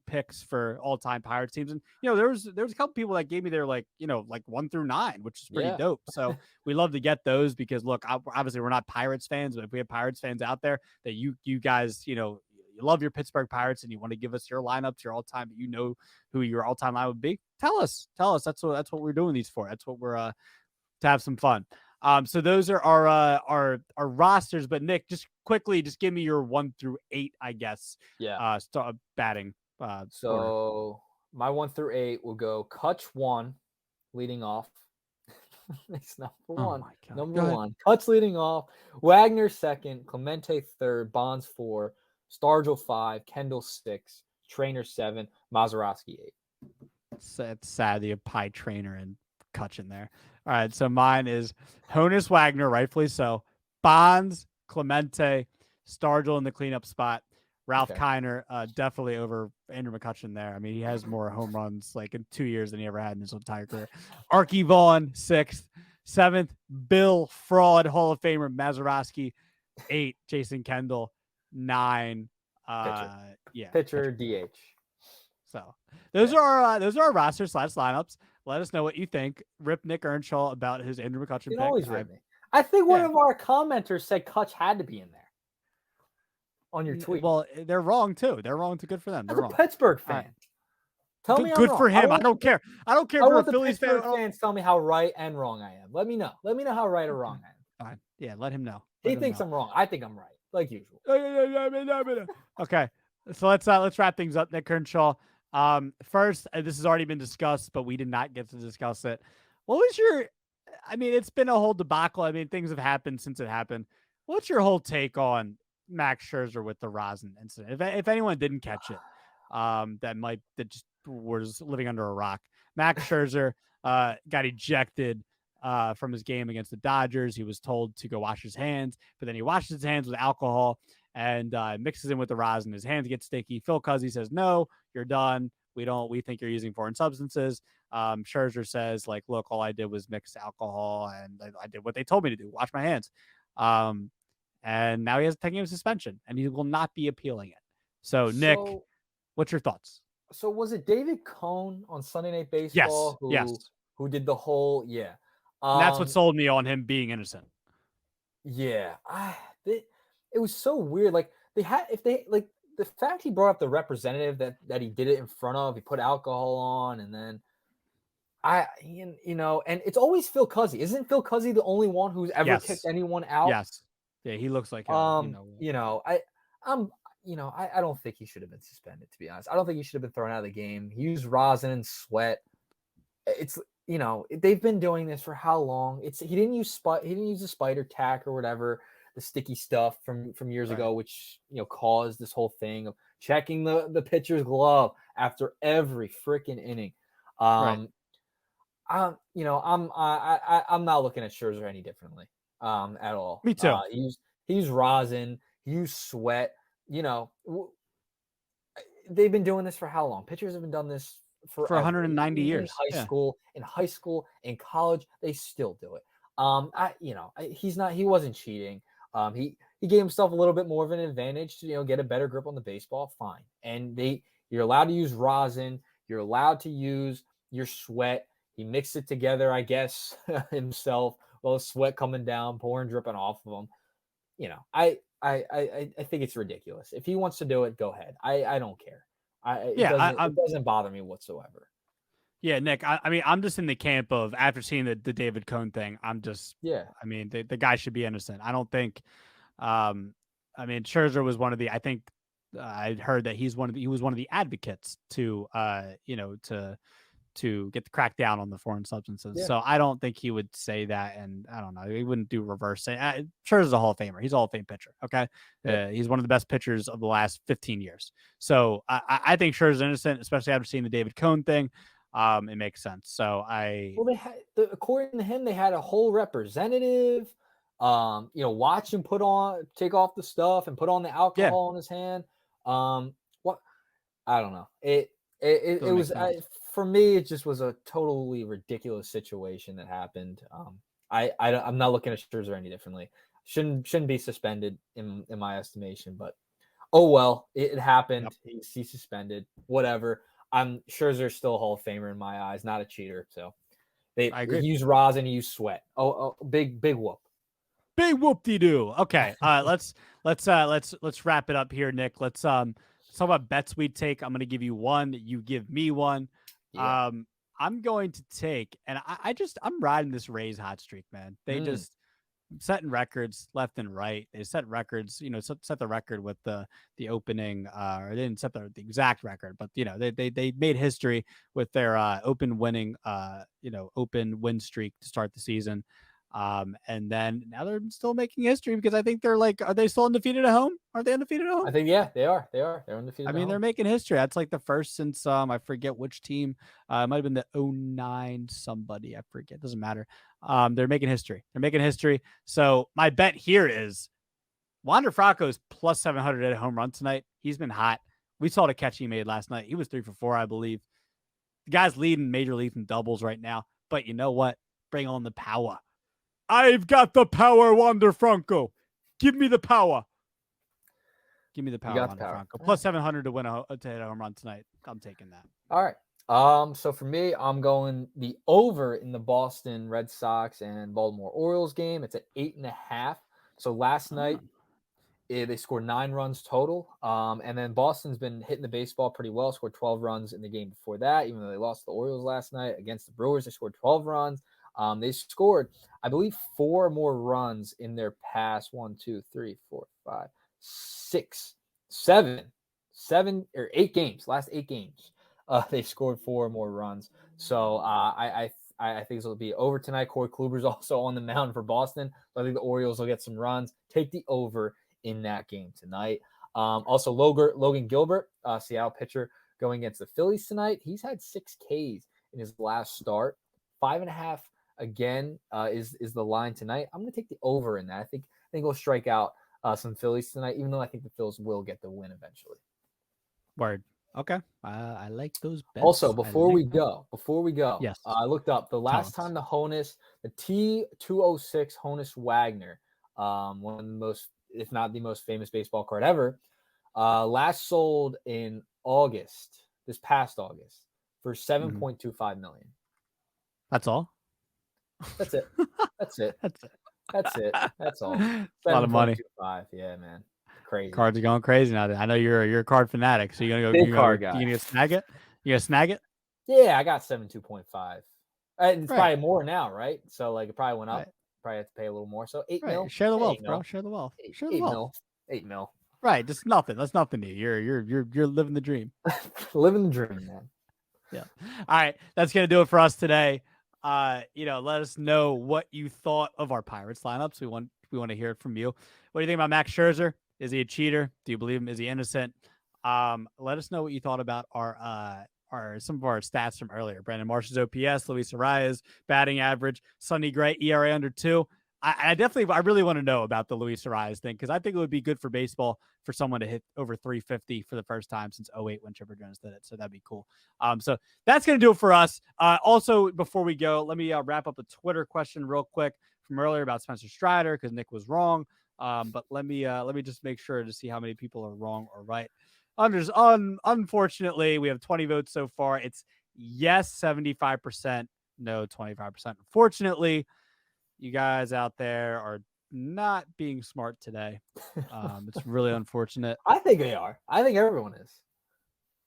picks for all time Pirates teams, and there was a couple people that gave me their like 1 through 9, which is pretty Yeah. dope. So we love to get those because look, obviously we're not Pirates fans, but if we have Pirates fans out there that you guys, you love your Pittsburgh Pirates and you want to give us your lineups, your all time, who your all time line would be, tell us. That's what we're doing these for. That's what we're to have some fun. So those are our rosters. But Nick, just quickly, just give me your 1 through 8, I guess. Yeah. Start batting. So order. my 1 through 8 will go Kutch 1, leading off. It's number one. My God. Number one. Kutch leading off. Wagner 2nd. Clemente 3rd. Bonds 4. Stargell 5. Kendall 6. Trainer 7. Mazeroski 8. It's sad the Pie Trainer and Kutch in there. All right, so mine is Honus Wagner, rightfully so. Bonds, Clemente, Stargell in the cleanup spot. Ralph Kiner, definitely over Andrew McCutchen there. I mean, he has more home runs like in 2 years than he ever had in his entire career. Archie Vaughn, 6th. 7th, Bill Fraud, Hall of Famer, Mazeroski. 8, Jason Kendall. 9, Pitcher, DH. So those are our roster / lineups. Let us know what you think. Rip Nick Earnshaw about his Andrew McCutchen pick. Always rip me. I think one of our commenters said Kutch had to be in there on your tweet. Well, they're wrong too. They're wrong too. Good for them. They're wrong. Pittsburgh fan. Right. Tell me good I'm for wrong. him. I don't care. I don't care if you're a Phillies fan. Fans tell me how right and wrong I am. Let me know. Let me know how right or wrong I am. Fine. Yeah, let him know. He thinks I'm wrong. I think I'm right, like usual. Okay, so let's wrap things up. Nick Earnshaw. First, this has already been discussed, but we did not get to discuss it. What was your? I mean, it's been a whole debacle. I mean, things have happened since it happened. What's your whole take on Max Scherzer with the Rosin incident? If anyone didn't catch it, that just was living under a rock. Max Scherzer got ejected from his game against the Dodgers. He was told to go wash his hands, but then he washes his hands with alcohol and mixes in with the rosin. His hands get sticky. Phil Cuzzi says, "No, you're done. We think you're using foreign substances." Scherzer says, like, "Look, all I did was mix alcohol and I did what they told me to do, wash my hands." And now he has a 10-game suspension and he will not be appealing it. So Nick, what's your thoughts? So was it David Cohn on Sunday Night Baseball who did the whole that's what sold me on him being innocent. Yeah. It was so weird. Like the fact he brought up the representative that he did it in front of, he put alcohol on, and then and it's always Phil Cuzzi. Isn't Phil Cuzzi the only one who's ever kicked anyone out? Yes. Yeah, he looks like I don't think he should have been suspended, to be honest. I don't think he should have been thrown out of the game. He used rosin and sweat. they've been doing this for how long? He didn't use the spider tack or whatever, the sticky stuff from years Right. ago, which caused this whole thing of checking the pitcher's glove after every freaking inning. Right. I'm not looking at Scherzer any differently at all. Me too. He used rosin, he used sweat. They've been doing this for how long? Pitchers have been doing this For forever. 190 Even years. Yeah. in high school, in college, they still do it. He wasn't cheating. He gave himself a little bit more of an advantage to get a better grip on the baseball. Fine, and you're allowed to use rosin. You're allowed to use your sweat. He mixed it together, I guess, himself. Well, sweat coming down, pouring, dripping off of him. I think it's ridiculous. If he wants to do it, go ahead. I don't care. It doesn't bother me whatsoever. Yeah, Nick. I mean, I'm just in the camp of after seeing the David Cohn thing. Yeah. I mean, the guy should be innocent. I don't think. I mean, Scherzer was one of the. I think I'd heard that he was one of the advocates to to get the crackdown on the foreign substances. Yeah. So I don't think he would say that, and I don't know. He wouldn't do reverse. Scherzer's a Hall of Famer. He's a Hall of Fame pitcher. Okay, Yeah. he's one of the best pitchers of the last 15 years. So I think Scherzer's innocent, especially after seeing the David Cohn thing. It makes sense. So according to him, they had a whole representative. Watch him take off the stuff and put on the alcohol in his hand. What? I don't know. It was for me. It just was a totally ridiculous situation that happened. I'm not looking at Scherzer any differently. Shouldn't be suspended in my estimation, but oh well, it happened. Yep. He's suspended. Whatever. I'm Scherzer's still a Hall of Famer in my eyes, not a cheater. So he used rosin, he used sweat. Oh, big whoop. Big whoop-de-doo. Okay. Let's wrap it up here, Nick. Let's talk about bets we'd take. I'm going to give you one. You give me one. Yeah. I'm going to take, and I'm riding this Rays hot streak, man. They just setting records left and right. They set records, set the record with the opening, or they didn't set the exact record, but they made history with their open win streak to start the season. And then now they're still making history because I think they're are they still undefeated at home? Are they undefeated at home? I think, yeah, they are. They're undefeated. I mean, they're making history. That's like the first since I forget which team. It might have been the 09 somebody. I forget. Doesn't matter. They're making history. So my bet here is Wander Franco's plus 700 at a home run tonight. He's been hot. We saw the catch he made last night. He was 3 for 4, I believe. The guy's leading Major League in doubles right now. But you know what? Bring on the power. I've got the power, Wander Franco. Give me the power. Give me the power, Wander Franco. Plus 700 to hit a home run tonight. I'm taking that. All right. So for me, I'm going the over in the Boston Red Sox and Baltimore Orioles game. It's at 8.5. So last night, they scored 9 runs total. And then Boston's been hitting the baseball pretty well. Scored 12 runs in the game before that, even though they lost the Orioles last night against the Brewers. They scored 12 runs. They scored, I believe, 4 more runs in their past 1, 2, 3, 4, 5, 6, 7 or 8 games. Last 8 games, they scored 4 more runs. So I think this will be over tonight. Corey Kluber's also on the mound for Boston. So I think the Orioles will get some runs. Take the over in that game tonight. Also, Logan Gilbert, Seattle pitcher, going against the Phillies tonight. He's had 6 Ks in his last start. 5.5 again is the line tonight. I'm going to take the over in that. I think he'll strike out some Phillies tonight, even though I think the Phillies will get the win eventually. Word. Okay. I like those bets. Also, before we go, yes. I looked up the last time the T206 Honus Wagner, one of the most, if not the most famous baseball card ever, last sold in this past August, for $7.25 million. That's all? That's it. That's all. A lot of money. Yeah, man. Crazy. Cards are going crazy now. I know you're a card fanatic, so you're gonna go big card guy. You gonna snag it? You gonna snag it? Yeah, I got 7.25. It's probably more now, right? So it probably went up. Right. Probably have to pay a little more. So 8 mil. Share the wealth, bro. Share the wealth. 8 mil. Right, just nothing. That's nothing to you. You're living the dream. Living the dream, man. Yeah. All right, that's gonna do it for us today. Let us know what you thought of our Pirates lineups. We want to hear it from you. What do you think about Max Scherzer? Is he a cheater? Do you believe him? Is he innocent? Let us know what you thought about our some of our stats from earlier. Brandon Marsh's OPS, Luis Arias batting average, Sonny Gray ERA under 2. I really want to know about the Luis Arias thing, because I think it would be good for baseball for someone to hit over 350 for the first time since 08 when Chipper Jones did it. So that'd be cool. So that's going to do it for us. Also, before we go, let me wrap up a Twitter question real quick from earlier about Spencer Strider, because Nick was wrong. But let me just make sure to see how many people are wrong or right. Unfortunately, we have 20 votes so far. It's yes, 75%, no, 25%. Unfortunately, you guys out there are not being smart today. It's really unfortunate. I think they are. I think everyone is.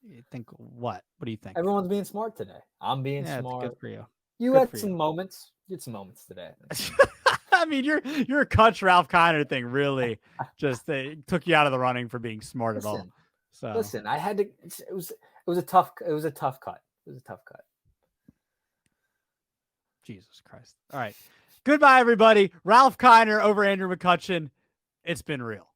You think what? What do you think? Everyone's being smart today. I'm being smart. Good for you. You good had for some you. moments. You had some moments today. I mean, your Kutch Ralph Kiner thing really just took you out of the running for being smart at all. So listen, I had to. It was a tough cut. It was a tough cut. Jesus Christ! All right, goodbye, everybody. Ralph Kiner over Andrew McCutcheon. It's been real.